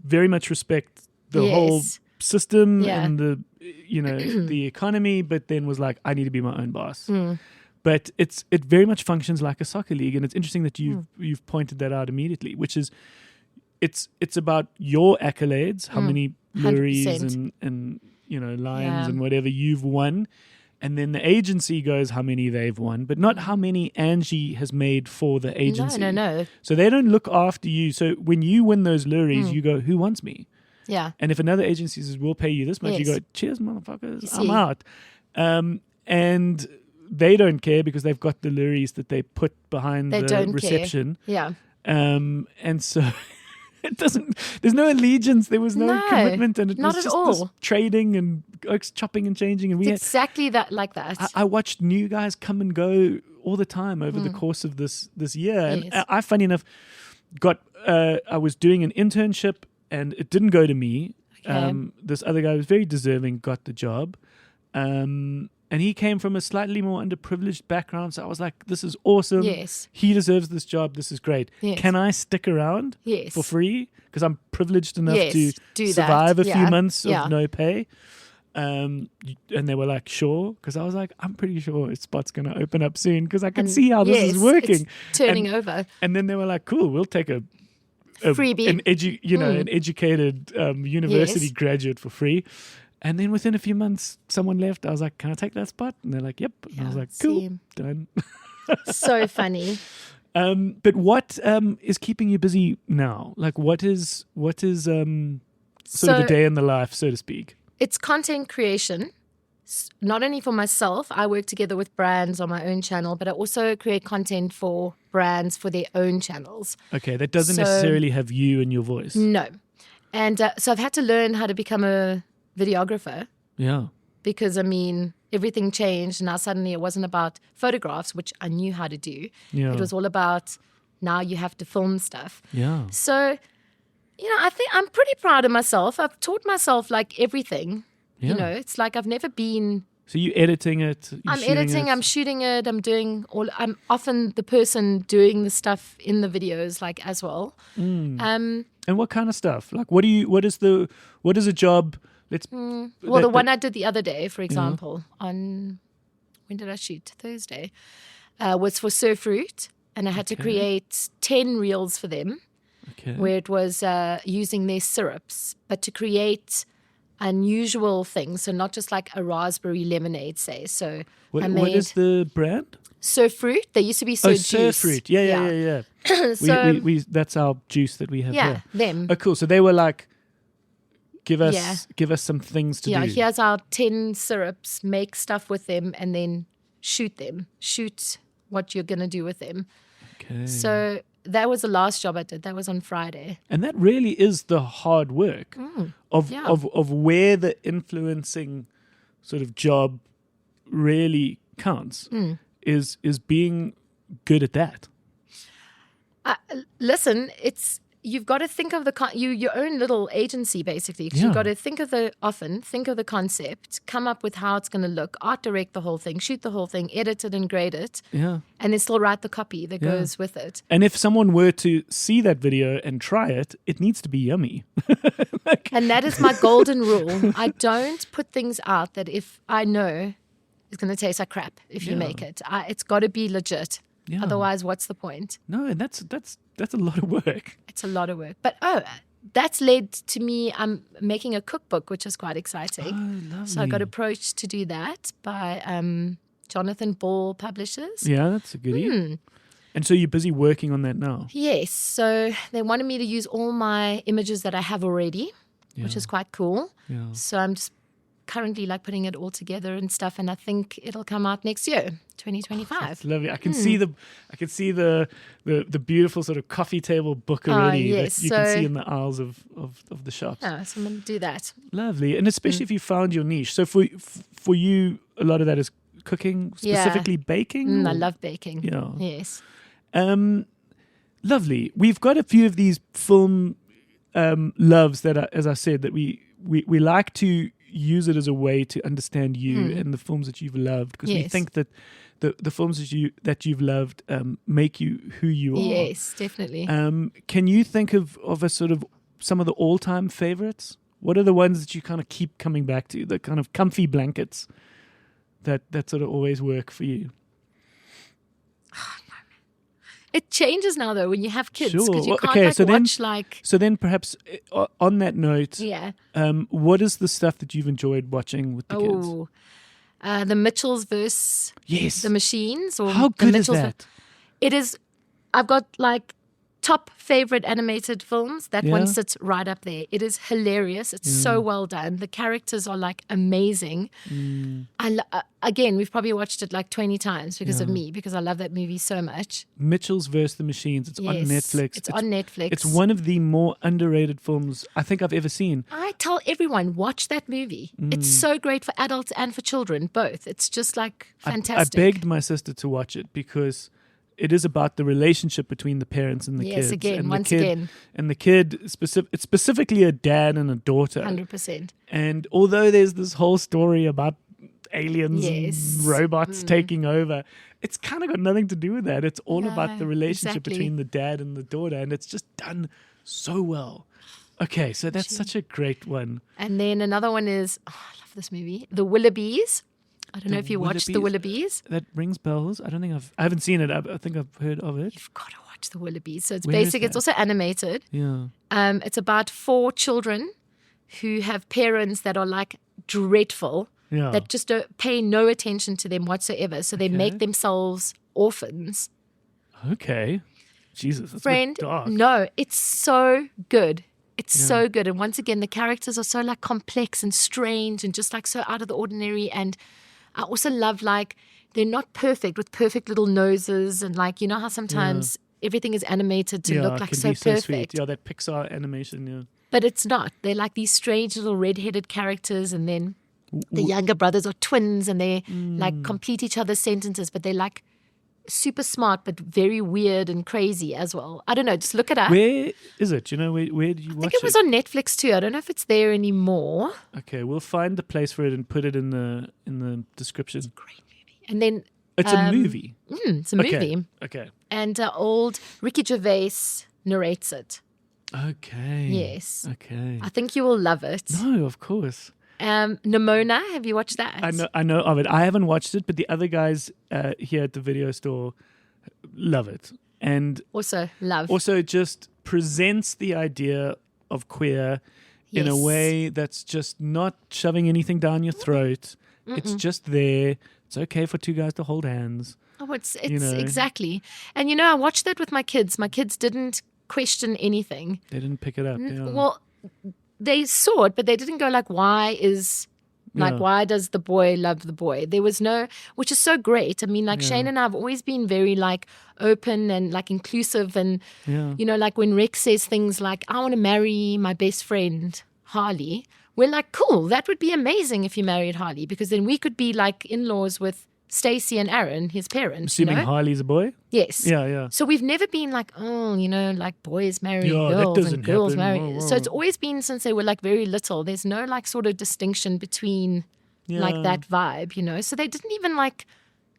Very much respect the whole system and the, you know, the economy, but then was like, I need to be my own boss. But it very much functions like a soccer league, and it's interesting that you've pointed that out immediately, which is it's about your accolades, how many lorries and you know lions and whatever you've won. And then the agency goes how many they've won, but not how many Angie has made for the agency. No. So they don't look after you. So when you win those lorries, you go, who wants me? Yeah. And if another agency says, we'll pay you this much, you go, cheers, motherfuckers, I'm out. And they don't care because they've got the lorries that they put behind the reception. Care. Yeah. And so... It doesn't. There's no allegiance. There was no commitment, and it not was at just all. this trading and chopping and changing. And it's exactly that, like that. I watched new guys come and go all the time over the course of this year. And I, funny enough, got. I was doing an internship, and it didn't go to me. Okay. This other guy was very deserving, got the job. And he came from a slightly more underprivileged background. So I was like, this is awesome. Yes. He deserves this job. This is great. Yes. Can I stick around for free? Because I'm privileged enough to survive a few months of no pay. And they were like, sure. Because I was like, I'm pretty sure a spot's going to open up soon because I can see how this is working. It's turning over. And then they were like, cool, we'll take a freebie. An educated university graduate for free. And then within a few months, someone left. I was like, can I take that spot? And they're like, yep. And I was like, cool, done. So funny. But what is keeping you busy now? Like, what is sort of a day in the life, so to speak? It's content creation. Not only for myself, I work together with brands on my own channel, but I also create content for brands for their own channels. Okay, that doesn't necessarily have you and your voice. No. And so I've had to learn how to become a videographer. Yeah. Because, I mean, everything changed. Now suddenly it wasn't about photographs, which I knew how to do. Yeah. It was all about now you have to film stuff. Yeah. So, you know, I think I'm pretty proud of myself. I've taught myself like everything. Yeah. You know, it's like I've never been... So you editing it? I'm editing, I'm shooting it, I'm often the person doing the stuff in the videos like as well. And what kind of stuff? Like what is a job... the one I did the other day, for example, on when did I shoot? Thursday, was for Surf Route, and I had to create 10 reels for them, where it was using their syrups, but to create unusual things, so not just like a raspberry lemonade, say. So what is the brand? Surf Fruit. They used to be Surf Surf Fruit. Yeah. So we that's our juice that we have here. Them. Oh, cool. So they were like, give us some things to do. Yeah, here's our 10 syrups, make stuff with them, and then shoot them. Shoot what you're going to do with them. Okay. So that was the last job I did. That was on Friday. And that really is the hard work of where the influencing sort of job really counts is being good at that. Listen, you've got to think of your own little agency, basically. You've got to think of the concept, come up with how it's going to look, art direct the whole thing, shoot the whole thing, edit it and grade it, and then still write the copy that goes with it. And if someone were to see that video and try it, it needs to be yummy. And that is my golden rule. I don't put things out that if I know it's going to taste like crap if you Yeah. make it. It's got to be legit. Yeah. Otherwise, what's the point? No, and that's a lot of work. It's a lot of work. But that's led to me. I'm making a cookbook, which is quite exciting. Oh, lovely. So I got approached to do that by Jonathan Ball Publishers. Yeah, that's a goodie. And so you're busy working on that now. Yes. So they wanted me to use all my images that I have already, which is quite cool. Yeah. So I'm just currently like putting it all together and stuff, and I think it'll come out next year, 2025. That's lovely. I can see the beautiful sort of coffee table book already yes. that you can So- see in the aisles of the shops. Yeah, so I'm going to do that. Lovely, and especially if you found your niche. So for you, a lot of that is cooking, Yeah. specifically baking. I or- love baking. Yeah. Yes. Lovely. We've got a few of these film loves that are, as I said, that we like to use it as a way to understand you and the films that you've loved, because we Yes. think that the films that you've loved make you who you are. Yes, definitely. Can you think of a sort of some of the all-time favorites? What are the ones that you kind of keep coming back to? The kind of comfy blankets that sort of always work for you? It changes now though when you have kids, Sure. because you Well, can't okay, so then- watch like So then, perhaps on that note, yeah. what is the stuff that you've enjoyed watching with the kids? Oh, the Mitchells versus Yes. the Machines. Or How the good is Mitchells that? It is. I've got like top favorite animated films. That Yeah? one sits right up there. It is hilarious. It's so well done. The characters are like amazing. Again, we've probably watched it like 20 times because of me, because I love that movie so much. Mitchell's versus the Machines. It's on Yes, Netflix. It's on Netflix. It's one of the more underrated films I think I've ever seen. I tell everyone, watch that movie. It's so great for adults and for children, both. It's just like fantastic. I begged my sister to watch it because it is about the relationship between the parents and the Yes, kids. again, and once the kid, again. And the kid, it's specifically a dad and a daughter. 100%. And although there's this whole story about aliens Yes. and robots taking over, it's kind of got nothing to do with that. It's all about No, the relationship exactly. between the dad and the daughter, and it's just done so well. Okay, so that's such a great one. And then another one is, I love this movie, The Willoughbys. I don't know if you watched The Willoughbys. That rings bells. I haven't seen it. I think I've heard of it. You've got to watch The Willoughbys. So it's Where is basic. It's that? also animated. Yeah. It's about 4 children who have parents that are like dreadful, Yeah. that just don't pay no attention to them whatsoever. So they make themselves orphans. Okay. Jesus, that's Friend, a bit dark. no, it's so good. It's so good. And once again, the characters are so like complex and strange and just like so out of the ordinary. And I also love like they're not perfect with perfect little noses, and like you know how sometimes everything is animated to look it like can so be so perfect. sweet. Yeah, that Pixar animation. Yeah. But it's not. They're like these strange little red-headed characters, and then the younger brothers are twins, and they like complete each other's sentences, but they're like super smart, but very weird and crazy as well. I don't know. Just look it up. Where is it? Do you know where did you watch I think it was on Netflix too. I don't know if it's there anymore. Okay, we'll find the place for it and put it in the description. Great movie. And then It's a movie. it's a movie. Okay. And old Ricky Gervais narrates it. Okay. Yes. Okay. I think you will love it. No, of course. Nimona, have you watched that? I know of it. I haven't watched it, but the other guys here at the video store love it. And Also love. also just presents the idea of queer in a Yes. way that's just not shoving anything down your throat. It's just there. It's okay for 2 guys to hold hands. Oh, it's you know. exactly. And you know, I watched that with my kids. My kids didn't question anything. They didn't pick it up. Yeah. Well, they saw it, but they didn't go like, why does the boy love the boy? There was no, which is so great. I mean, like Shane and I have always been very like open and like inclusive. And, you know, like when Rex says things like, I want to marry my best friend, Harley, we're like, cool, that would be amazing if you married Harley, because then we could be like in-laws with Stacey and Aaron, his parents. Assuming you know? Harley's a boy? Yes. Yeah. So we've never been like, oh, you know, like boys marry Yeah, that girls doesn't and girls happen. marry. Whoa, So it's whoa. always been since they were like very little. There's no like sort of distinction between like that vibe, you know. So they didn't even like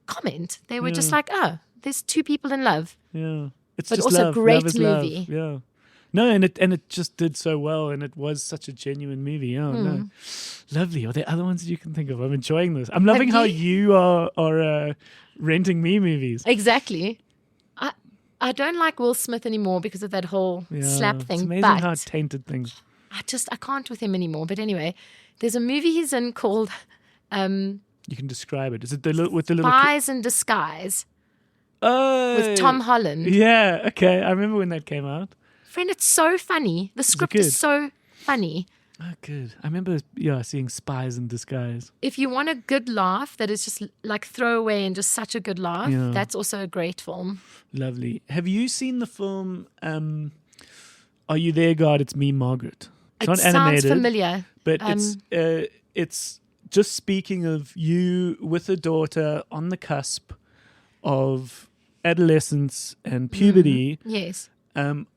comment. They were just like, oh, there's 2 people in love. Yeah. It's But just also love. great Love is love. movie. Yeah. No, and it just did so well, and it was such a genuine movie. Oh no, lovely. Are there other ones that you can think of? I'm enjoying this. I'm loving how you are renting me movies. Exactly. I don't like Will Smith anymore because of that whole slap thing. It's amazing but how tainted things. I can't with him anymore. But anyway, there's a movie he's in called You can describe it. Is it with the little? Spies in Disguise Oh, with Tom Holland. Yeah. Okay, I remember when that came out. Friend, it's so funny. The script good? is so funny. Oh, good. I remember, seeing Spies in Disguise. If you want a good laugh that is just like throwaway and just such a good laugh, that's also a great film. Lovely. Have you seen the film Are You There, God? It's Me, Margaret. It's not animated. Sounds familiar. But it's just speaking of you with a daughter on the cusp of adolescence and puberty. Yes.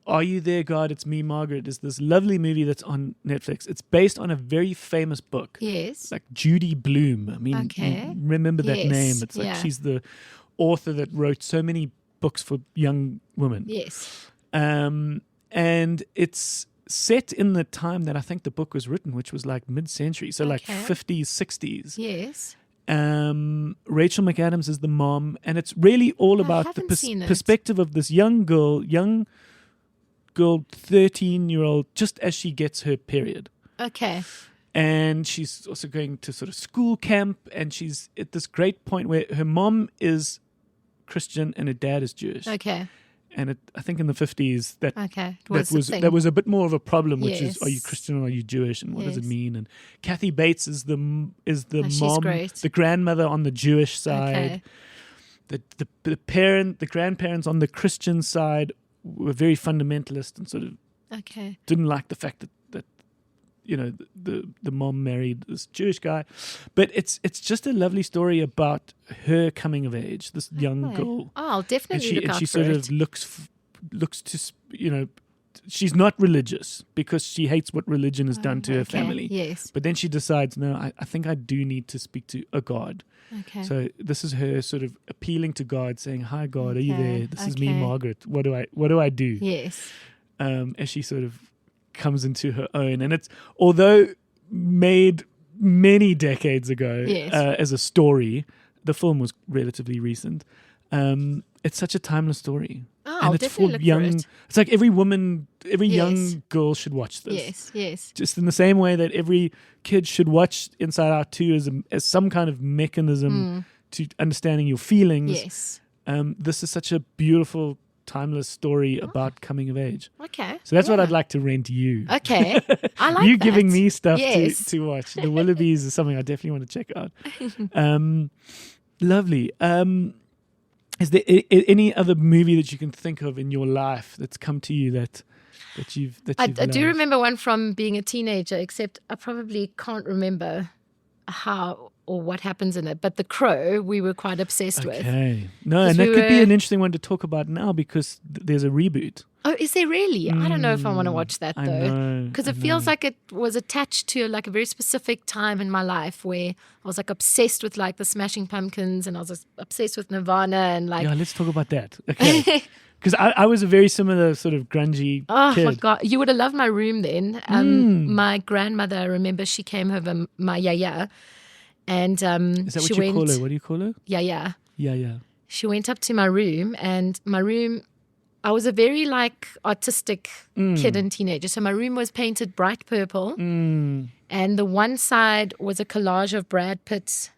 Are You There, God? It's Me, Margaret is this lovely movie that's on Netflix. It's based on a very famous book. Yes. Like Judy Blume. I mean, you remember that name. It's like she's the author that wrote so many books for young women. Yes. And it's set in the time that I think the book was written, which was like mid-century. So like 50s, 60s. Yes. Rachel McAdams is the mom, and it's really all about the perspective of this young girl, 13-year-old, just as she gets her period. Okay. And she's also going to sort of school camp, and she's at this great point where her mom is Christian and her dad is Jewish. Okay. And I think in the 50s that was a bit more of a problem, which is, are you Christian or are you Jewish, and what does it mean? And Kathy Bates is the mom, the grandmother on the Jewish side. Okay. The grandparents on the Christian side were very fundamentalist and sort of didn't like the fact that the mom married this Jewish guy. But it's just a lovely story about her coming of age, this young girl. Oh, I'll definitely look out for it. And she sort of looks to, she's not religious because she hates what religion has done to her family. Yes. But then she decides, no, I think I do need to speak to a God. Okay. So this is her sort of appealing to God, saying, "Hi God, are you there? This is me, Margaret. What do I do?" Yes. As she sort of comes into her own, and it's, although made many decades ago as a story, the film was relatively recent. It's such a timeless story. Oh, and I'll it's definitely look for it. It's like every young girl should watch this. Yes. Just in the same way that every kid should watch Inside Out 2 as some kind of mechanism to understanding your feelings. Yes. This is such a beautiful, timeless story about coming of age. Okay. So that's what I'd like to rent you. Okay. I like you that. giving me stuff to watch. The Willoughbys is something I definitely want to check out. Lovely. Is there any other movie that you can think of in your life that's come to you that you've I do remember one from being a teenager, except I probably can't remember how or what happens in it. But The Crow, we were quite obsessed with. Okay. No, and that could be an interesting one to talk about now because there's a reboot. Oh, is there really? I don't know if I want to watch that though, because it feels like it was attached to like a very specific time in my life where I was like obsessed with like the Smashing Pumpkins, and I was obsessed with Nirvana, and like let's talk about that. Okay, because I was a very similar sort of grungy kid. My God, you would have loved my room then. My grandmother, I remember, she came over, my yaya, and is that what you call her? What do you call her? Yaya. Yeah. She went up to my room, and my room, I was a very like artistic kid and teenager. So my room was painted bright purple. And the one side was a collage of Brad Pitt's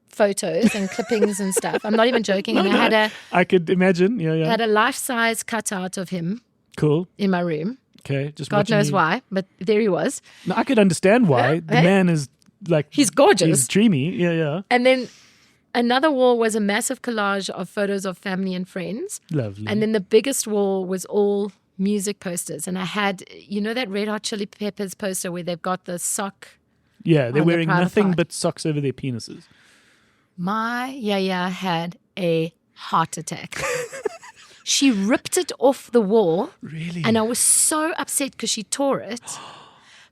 photos and clippings and stuff. I'm not even joking. And I could imagine. Yeah. I had a life-size cutout of him. Cool. In my room. Okay. Just God knows why, but there he was. No, I could understand why. The man is like... He's gorgeous. He's dreamy. Yeah. And then... another wall was a massive collage of photos of family and friends. Lovely. And then the biggest wall was all music posters. And I had, that Red Hot Chili Peppers poster where they've got the sock. Yeah, they're wearing nothing but socks over their penises. My yaya had a heart attack. She ripped it off the wall. Really? And I was so upset because she tore it.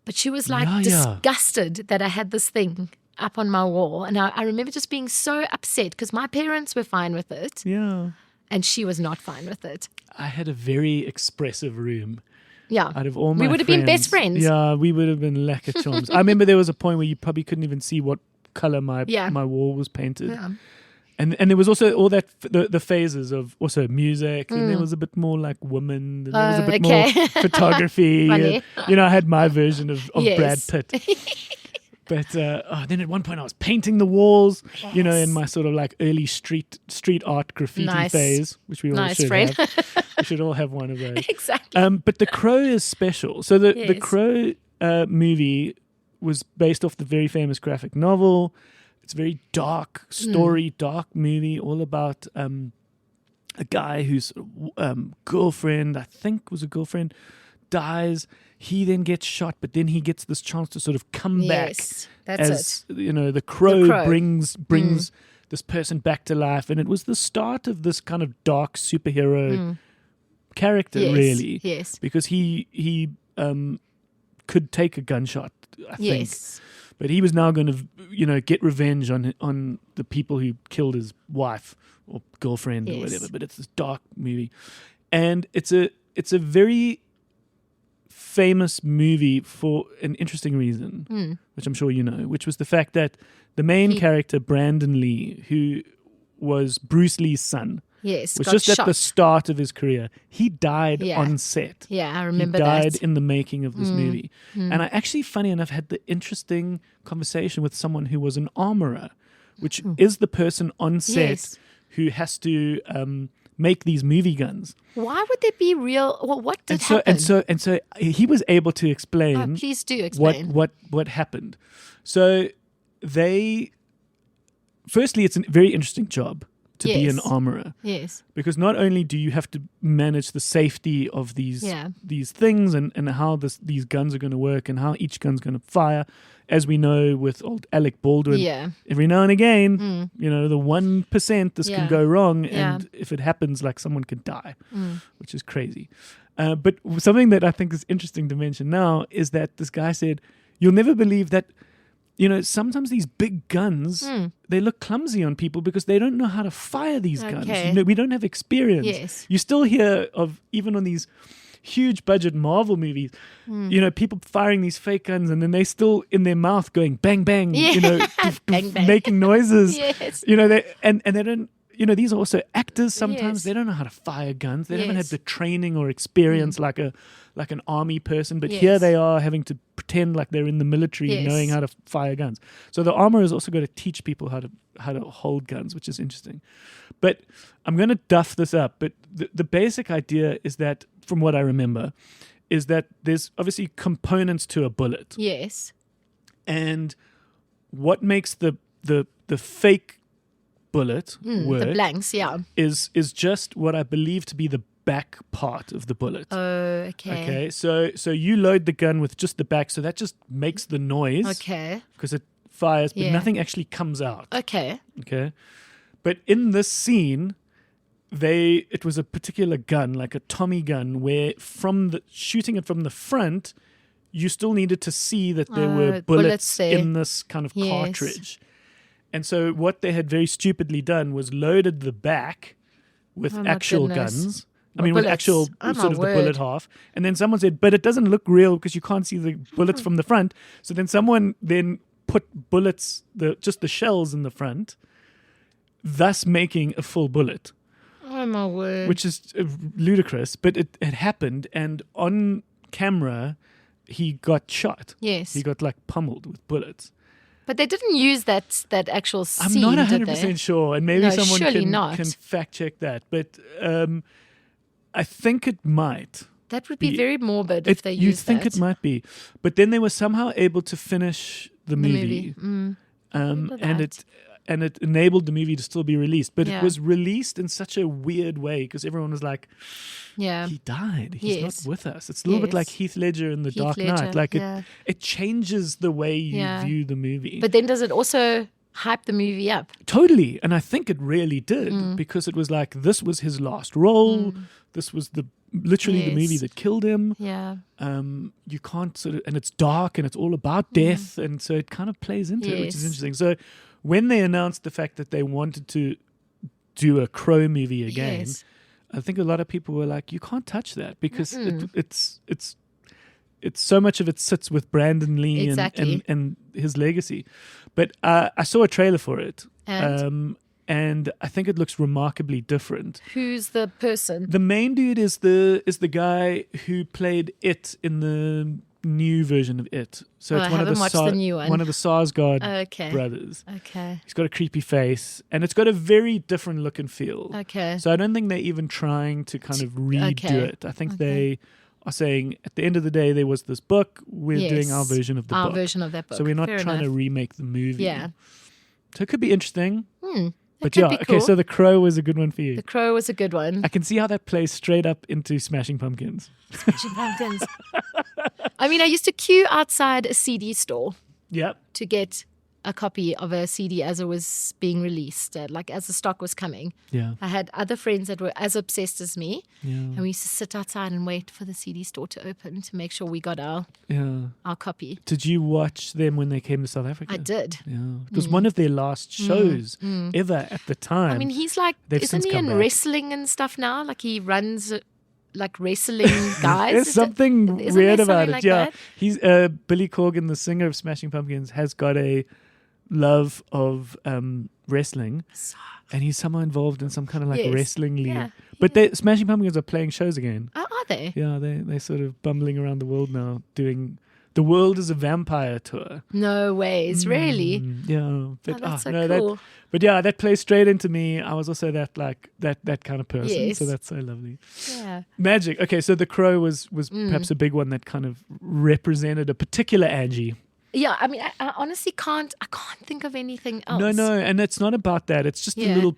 But she was like disgusted that I had this thing up on my wall, and I remember just being so upset because my parents were fine with it, and she was not fine with it. I had a very expressive room, Yeah. Out of all my We would have been best friends. Yeah, we would have been lacquer charms. I remember there was a point where you probably couldn't even see what color my wall was painted. Yeah. And there was also all that the phases of also music, and there was a bit more like women, and there was a bit more photography. Funny. And, I had my version of Yes. Brad Pitt. But then at one point I was painting the walls, in my sort of like early street art graffiti phase, which we all should have. We should all have one of those. Exactly. But The Crow is special. So the Crow movie was based off the very famous graphic novel. It's a very dark story, dark movie, all about a guy whose girlfriend, I think was a girlfriend, dies. He then gets shot, but then he gets this chance to sort of come back. That's as the crow brings this person back to life, and it was the start of this kind of dark superhero character, really. Yes. Because he could take a gunshot, I think. Yes. But he was now going to, get revenge on the people who killed his wife or girlfriend or whatever. But it's this dark movie, and it's a very famous movie for an interesting reason, which I'm sure you know, which was the fact that the main character, Brandon Lee, who was Bruce Lee's son, was just shot at the start of his career. He died on set. Yeah, I remember he that. died in the making of this movie. And I actually, funny enough, had the interesting conversation with someone who was an armorer, which is the person on set who has to make these movie guns. Why would there be real? Well, what did happen? And so he was able to explain. Please do explain what happened. So firstly, it's a very interesting job to be an armorer. Yes. Because not only do you have to manage the safety of these things and how these guns are going to work and how each gun's going to fire, as we know with old Alec Baldwin, every now and again, the 1% this can go wrong, and if it happens, like someone could die, which is crazy. But something that I think is interesting to mention now is that this guy said, you'll never believe that sometimes these big guns, they look clumsy on people because they don't know how to fire these guns. We don't have experience. Yes. You still hear of, even on these huge budget Marvel movies, people firing these fake guns and then they still in their mouth going bang, bang, bang, bang. making noises. Yes. They don't, these are also actors sometimes. They don't know how to fire guns. They haven't had the training or experience like an army person, but here they are having to pretend like they're in the military, knowing how to fire guns. So the armor has also got to teach people how to hold guns, which is interesting. But I'm going to duff this up. But the basic idea is that, from what I remember, is that there's obviously components to a bullet. Yes. And what makes the fake bullet work, the blanks, is just what I believe to be the back part of the bullet. Oh, okay. Okay, so you load the gun with just the back, so that just makes the noise. Okay. Because it fires, but nothing actually comes out. Okay. Okay. But in this scene, it was a particular gun, like a Tommy gun, where shooting it from the front, you still needed to see that there were bullets in this kind of cartridge. And so what they had very stupidly done was loaded the back with actual guns. With actual sort of the bullet half. And then someone said, but it doesn't look real because you can't see the bullets from the front. So then someone put bullets, just the shells in the front, thus making a full bullet. Oh, my word. Which is ludicrous, but it happened. And on camera, he got shot. Yes. He got pummeled with bullets. But they didn't use that actual scene, I'm not did 100% they? sure, and maybe someone can fact check that. But I think it might. That would be very morbid if they used that. You'd think it might be. But then they were somehow able to finish the movie. And it enabled the movie to still be released. But it was released in such a weird way because everyone was like, he died. He's not with us. It's a little bit like Heath Ledger in The Dark Knight. Like it changes the way you view the movie. But then does it also hype the movie up? Totally. And I think it really did because it was like, this was his last role. This was literally the movie that killed him. Yeah. You can't and it's dark and it's all about death. And so it kind of plays into it, which is interesting. So when they announced the fact that they wanted to do a Crow movie again, I think a lot of people were like, you can't touch that because it's it's so much of it sits with Brandon Lee Exactly. and his legacy. But I saw a trailer for it, And and I think it looks remarkably different. who's the person? The main dude is the guy who played It in the new version of It. So it's I one of haven't watched the new one. one of the Sarsgaard Okay. brothers. Okay. He's got a creepy face, and it's got a very different look and feel. Okay. So I don't think they're even trying to kind of redo Okay. it. I think Okay. they are saying at the end of the day there was this book. We're Yes. doing our version of the Our book. version of that book. So we're not Fair trying to enough. remake the movie. Yeah. So it could be interesting. That But could yeah, be okay, cool. so The Crow was a good one for you. The Crow was a good one. I can see how that plays straight up into Smashing Pumpkins. Pumpkins. I mean, I used to queue outside a CD store Yep. to get a copy of a CD as it was being released, like as the stock was coming. Yeah. I had other friends that were as obsessed as me, Yeah. and we used to sit outside and wait for the CD store to open to make sure we got our copy. Did you watch them when they came to South Africa? I did. Yeah. It was one of their last shows ever at the time. I mean, he's like, They've isn't since he come in back. wrestling and stuff now? Like he runs like wrestling guys. There's something isn't weird there about something it. like Yeah. that? He's Billy Corgan, the singer of Smashing Pumpkins, has got a love of wrestling. And he's somehow involved in some kind of like Yes. wrestling league. Yeah. But they Smashing Pumpkins are playing shows again. Oh, are they? Yeah, they're sort of bumbling around the world now, doing the World is a Vampire tour. No ways, really? Yeah, but that's so no, cool. but yeah, that plays straight into me. I was also that kind of person, Yes. so that's so lovely. Yeah. Magic. Okay, so The Crow was perhaps a big one that kind of represented a particular Angie. Yeah, I mean, I honestly can't think of anything else. No, and it's not about that. It's just a Yeah. little,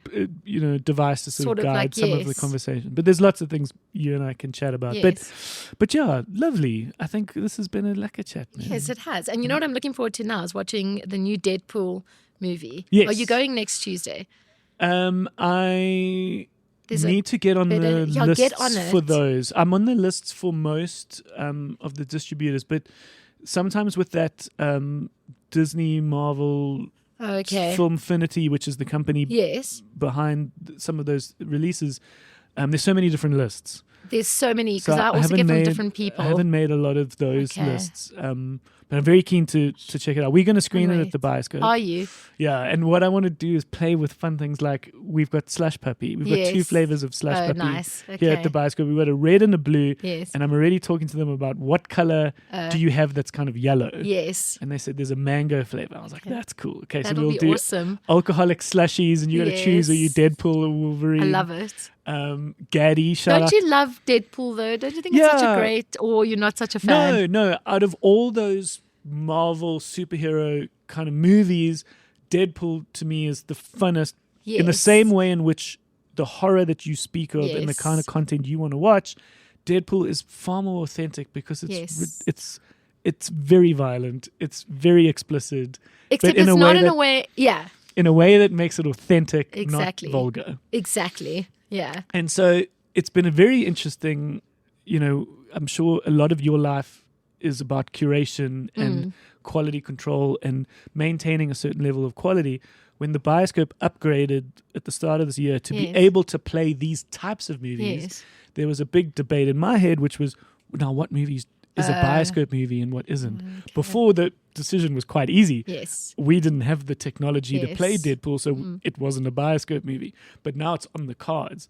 device to sort of guide like, some of the yes. conversation. But there's lots of things you and I can chat about. Yes. But yeah, lovely. I think this has been a lekker chat, man. Yes, it has. And you know what I'm looking forward to now is watching the new Deadpool movie. Yes. Are you going next Tuesday? I There's need to get on the lists get on for it. those. I'm on the lists for most of the distributors, but sometimes with that Disney Marvel Okay. Filmfinity, which is the company Yes. behind some of those releases, there's so many different lists. There's so many So because I also haven't get from made- different people. I haven't made a lot of those Okay. lists, but I'm very keen to check it out. We're going to screen it Right. at the Bioscope. Are you? Yeah, and what I want to do is play with fun things like we've got Slush Puppy. We've got two Yes. flavors of Slush Oh, Puppy nice. here at the Okay. Bioscope. We've got a red and a blue, Yes. and I'm already talking to them about what color do you have that's kind of yellow. Yes. And they said there's a mango flavor. I was like, that's cool. Okay, so That'll we'll be do awesome. alcoholic slushies, and you got to choose are you Yes. Deadpool or Wolverine. I love it. Gaddy, shout Don't out. you love Deadpool though? Don't you think it's such Yeah. a great, or you're not such a fan? No. Out of all those Marvel superhero kind of movies, Deadpool to me is the funnest. In the Yes. same way in which the horror that you speak of and the Yes. kind of content you want to watch, Deadpool is far more authentic because Yes. it's very violent, it's very explicit, Except but in it's a not way in a that, way. Yeah. in a way that makes it authentic, Exactly. not vulgar. Exactly. Yeah. And so it's been a very interesting, I'm sure a lot of your life is about curation and quality control and maintaining a certain level of quality. When the Bioscope upgraded at the start of this year to be Yes. able to play these types of movies, Yes. there was a big debate in my head, which was, now what movies is a Bioscope movie and what isn't? Before, the decision was quite easy. Yes. We didn't have the technology to play Yes. Deadpool, so it wasn't a Bioscope movie. But now it's on the cards.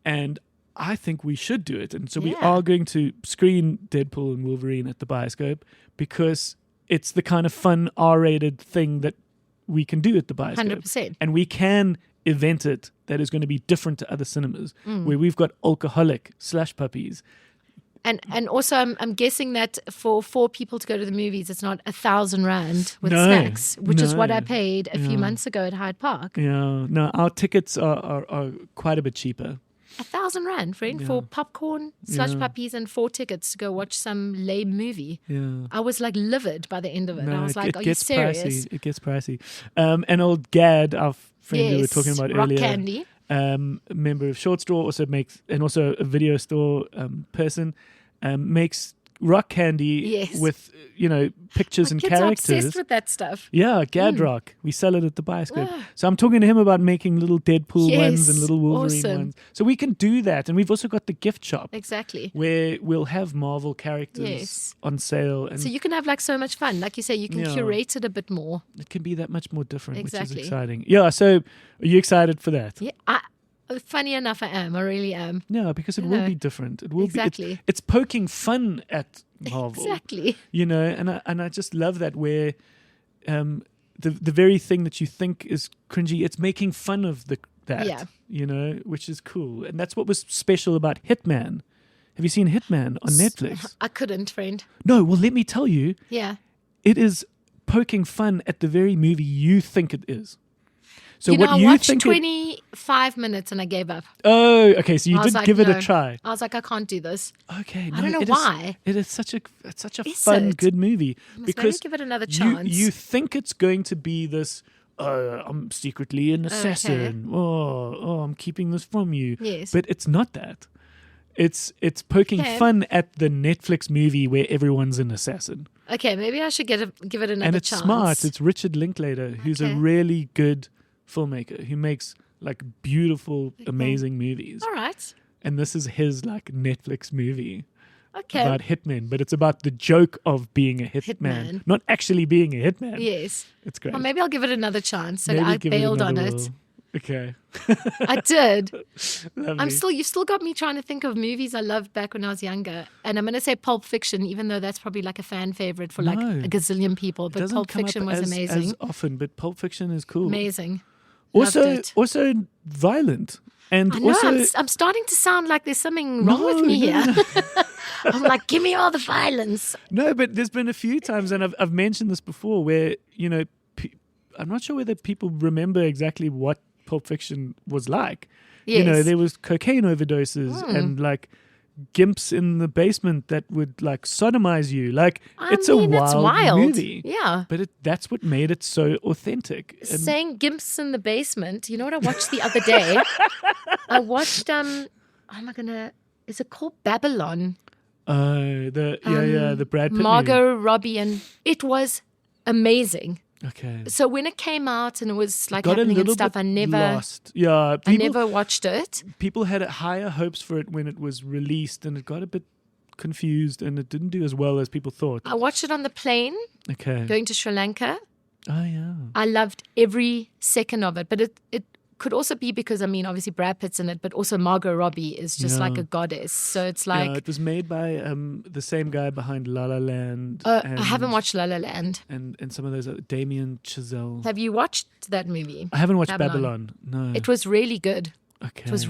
And I think we should do it. And so we Yeah. are going to screen Deadpool and Wolverine at the Bioscope because it's the kind of fun R-rated thing that we can do at the Bioscope. 100%. And we can event it that is going to be different to other cinemas Mm. where we've got alcoholic Slush Puppies. And also, I'm guessing that for 4 people to go to the movies, it's not 1,000 rand with No, snacks, which is what no. I paid a few months ago at Hyde Park. Yeah, no, our tickets are quite a bit cheaper. 1,000 rand, friend, for popcorn, slush puppies, and 4 tickets to go watch some lame movie. Yeah. I was like livid by the end of it. No, I was like, it "Are you gets serious?" pricey. It gets pricey. And old Gad, our friend we were Yes, talking about Rock earlier, Candy. a member of Short Store, also makes, and also a video store person, makes rock candy Yes. with, pictures My and kids are characters. obsessed with that stuff. Yeah, Gad Rock. We sell it at the Bioscope. So I'm talking to him about making little Deadpool ones and Yes, little Wolverine awesome. ones. So we can do that. And we've also got the gift shop Exactly. where we'll have Marvel characters Yes. on sale. And So you can have like so much fun. Like you say, you can Yeah. curate it a bit more. it can be that much more different, which Exactly. is exciting. Yeah, so are you excited for that? Yeah. Funny enough, I am. I really am. Yeah, because it will know. be different. It will Exactly. be. It's poking fun at Marvel. Exactly. And I just love that where the very thing that you think is cringy, it's making fun of that. Yeah. Which is cool. And that's what was special about Hitman. Have you seen Hitman on Netflix? I couldn't, friend. No, well, let me tell you, Yeah. it is poking fun at the very movie you think it is. So I what you watched think 25 minutes and I gave up. Oh, okay. So you I was did like, give it no. a try. I was like, I can't do this. Okay, I don't know it is- why. it is such a Is fun, it? good movie Must because maybe give it another chance. you think it's going to be this. I'm secretly an assassin. Oh, I'm keeping this from you. Yes. But it's not that. It's poking Okay. fun at the Netflix movie where everyone's an assassin, Okay, maybe I should give it another and it's chance. smart. It's Richard Linklater, who's a Okay. really good filmmaker who makes like beautiful, amazing movies. All right. And this is his like Netflix movie Okay. about hitmen, but it's about the joke of being a hitman, Hitman. not actually being a hitman. Yes. It's great. Well, maybe I'll give it another chance. So Maybe I give bailed on another it. whirl. Okay. I did. Lovely. You've still got me trying to think of movies I loved back when I was younger. And I'm going to say Pulp Fiction, even though that's probably like a fan favorite for like No. a gazillion people. It But doesn't Pulp come Fiction up was as amazing. often, but Pulp Fiction is cool. Amazing. Also, Loved it. also violent. And I know, also, I'm starting to sound like there's something wrong with me No, here. I'm like, give me all the violence. no, but there's been a few times, and I've mentioned this before, where I'm not sure whether people remember exactly what Pulp Fiction was like. Yes. There was cocaine overdoses and like gimps in the basement that would like sodomize you. Like it's a it's wild. movie. Yeah. But that's what made it so authentic. And Saying gimps in the basement. You know what I watched the other day? I watched is it called Babylon? the Brad Pitt Margot Robbie, and it was amazing. movie. Okay. So when it came out and it was like Got a happening and little stuff, bit I never lost. Yeah, I never watched it. people had higher hopes for it when it was released, and it got a bit confused, and it didn't do as well as people thought. I watched it on the plane Okay. going to Sri Lanka. Oh yeah. I loved every second of it, but it could also be because obviously Brad Pitt's in it, but also Margot Robbie is just Yeah. like a goddess. So it's Yeah, like it was made by the same guy behind La La Land. I haven't watched La La Land. and some of those Damien Chazelle. Have you watched that movie? I haven't watched Babylon? Babylon. No. It was really good. okay. It was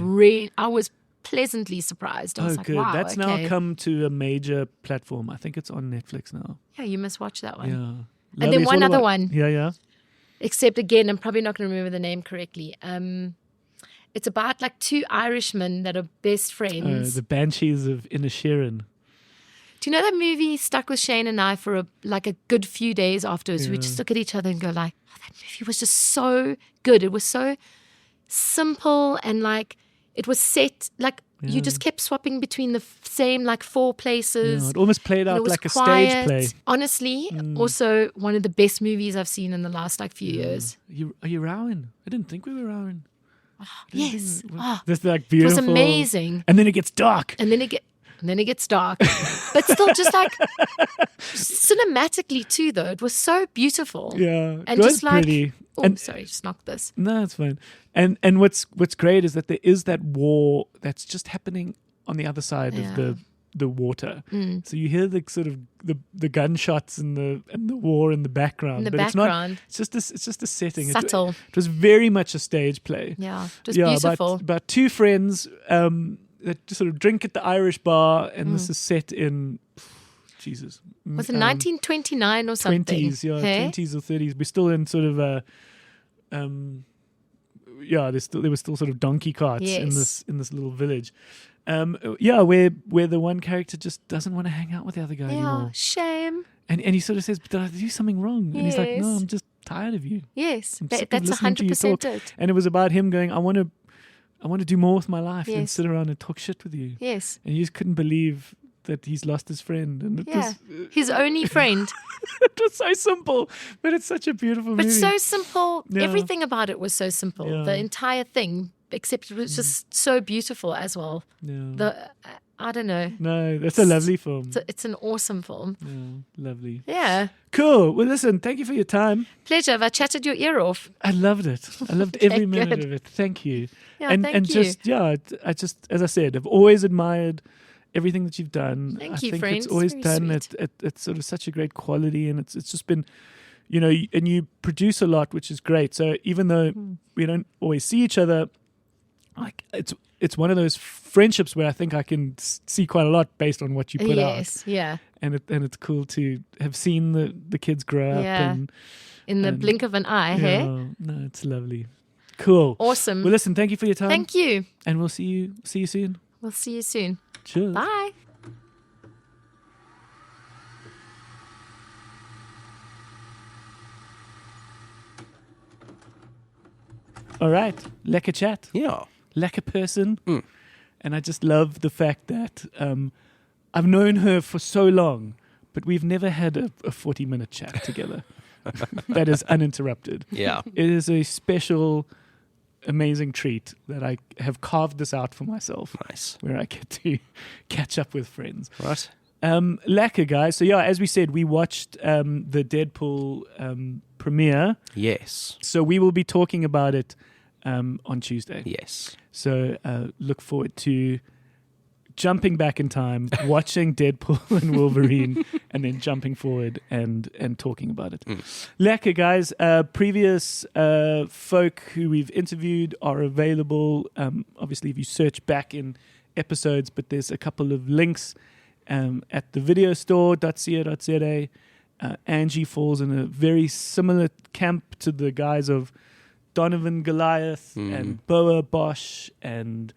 I was pleasantly surprised. I was like, good. wow, That's okay. now come to a major platform. I think it's on Netflix now. Yeah, you must watch that one. Yeah. And Lovely. then It's one all other about- one. Yeah. Except again, I'm probably not going to remember the name correctly. It's about like two Irishmen that are best friends. The Banshees of Inisherin. Do you know that movie stuck with Shane and I for a good few days afterwards? We just look at each other and go like, oh, that movie was just so good. It was so simple and like it was set like you just kept swapping between the same like four places. Yeah, it almost played And it out was like a quiet. stage play. Honestly, also one of the best movies I've seen in the last like few years. Are you rowing? I didn't think we were rowing. Yes. That's like It beautiful. was amazing. And then it gets dark. And then it gets dark. But still just like cinematically too though. It was so beautiful. Yeah. And it was just like pretty. oh, And sorry, just knocked this. no, it's fine. And what's great is that there is that war that's just happening on the other side of the water. So you hear the sort of the gunshots and the war in the background. In the but background. It's just a setting. Subtle. It was very much a stage play. Yeah. Just beautiful. About two friends that just sort of drink at the Irish bar, and this is set in Jesus. Was it 1929 or something? 20s, yeah, Hey? 20s or 30s. We're still in sort of a there were still sort of donkey carts Yes. in this little village. Where the one character just doesn't want to hang out with the other guy Yeah, anymore. shame. And he sort of says, "But did I do something wrong?" And he's like, "No, Yes. I'm just tired of you. Yes, I'm sick of that's listening to you 100% talk." it. And it was about him going, I want to do more with my life than Yes. sit around and talk shit with you. Yes. And you just couldn't believe that he's lost his friend, and His only friend. it was so simple, but it's such a beautiful But movie. so simple. Yeah. Everything about it was so simple. Yeah. The entire thing, except it was just so beautiful as well. Yeah. I don't know. No, that's a lovely film. It's an awesome film. Yeah, lovely. Yeah. Cool. Well, listen, thank you for your time. Pleasure. Have I chatted your ear off? I loved it. I loved Okay, every minute good. of it. Thank you. Yeah, and thank you. just I just, as I said, I've always admired everything that you've done. Thank I you, think friends. it's always Very done sweet. at sort of such a great quality, and it's just been, and you produce a lot, which is great. So even though we don't always see each other, like it's one of those friendships where I think I can see quite a lot based on what you put out. Yes. Yeah. And it's cool to have seen the kids grow up. Yeah. And In the and- blink of an eye, yeah, hey? no, it's lovely. Cool. Awesome. Well, listen, thank you for your time. Thank you. And we'll see you soon. We'll see you soon. Cheers. Bye. All right. Lekker chat. Yeah. Lekker person. And I just love the fact that I've known her for so long, but we've never had a 40-minute chat together that is uninterrupted. Yeah. It is a special, amazing treat that I have carved this out for myself, Nice. where I get to catch up with friends. Right. Lekker, guys. So, as we said, we watched the Deadpool premiere. Yes. So we will be talking about it on Tuesday. Yes. So look forward to jumping back in time, watching Deadpool and Wolverine, and then jumping forward and talking about it. Lekker, guys. Previous folk who we've interviewed are available. Obviously, if you search back in episodes, but there's a couple of links at thevideostorepod.co.za. Angie falls in a very similar camp to the guys of Donovan Goliath and Boa Bosch and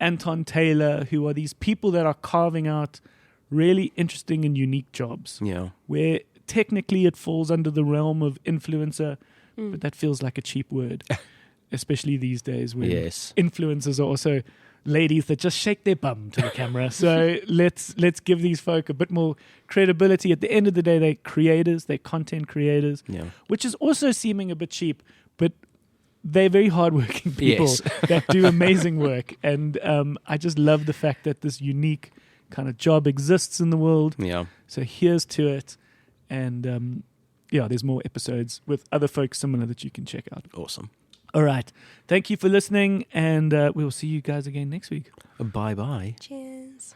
Anton Taylor, who are these people that are carving out really interesting and unique jobs. Yeah. Where technically it falls under the realm of influencer, but that feels like a cheap word, especially these days when Yes. influencers are also ladies that just shake their bum to the camera. So let's give these folk a bit more credibility. At the end of the day, they're creators, they're content creators, Yeah. which is also seeming a bit cheap, but they're very hardworking people Yes. that do amazing work. And I just love the fact that this unique kind of job exists in the world. Yeah. So here's to it. And there's more episodes with other folks similar that you can check out. Awesome. All right. Thank you for listening, and we'll see you guys again next week. Bye-bye. Cheers.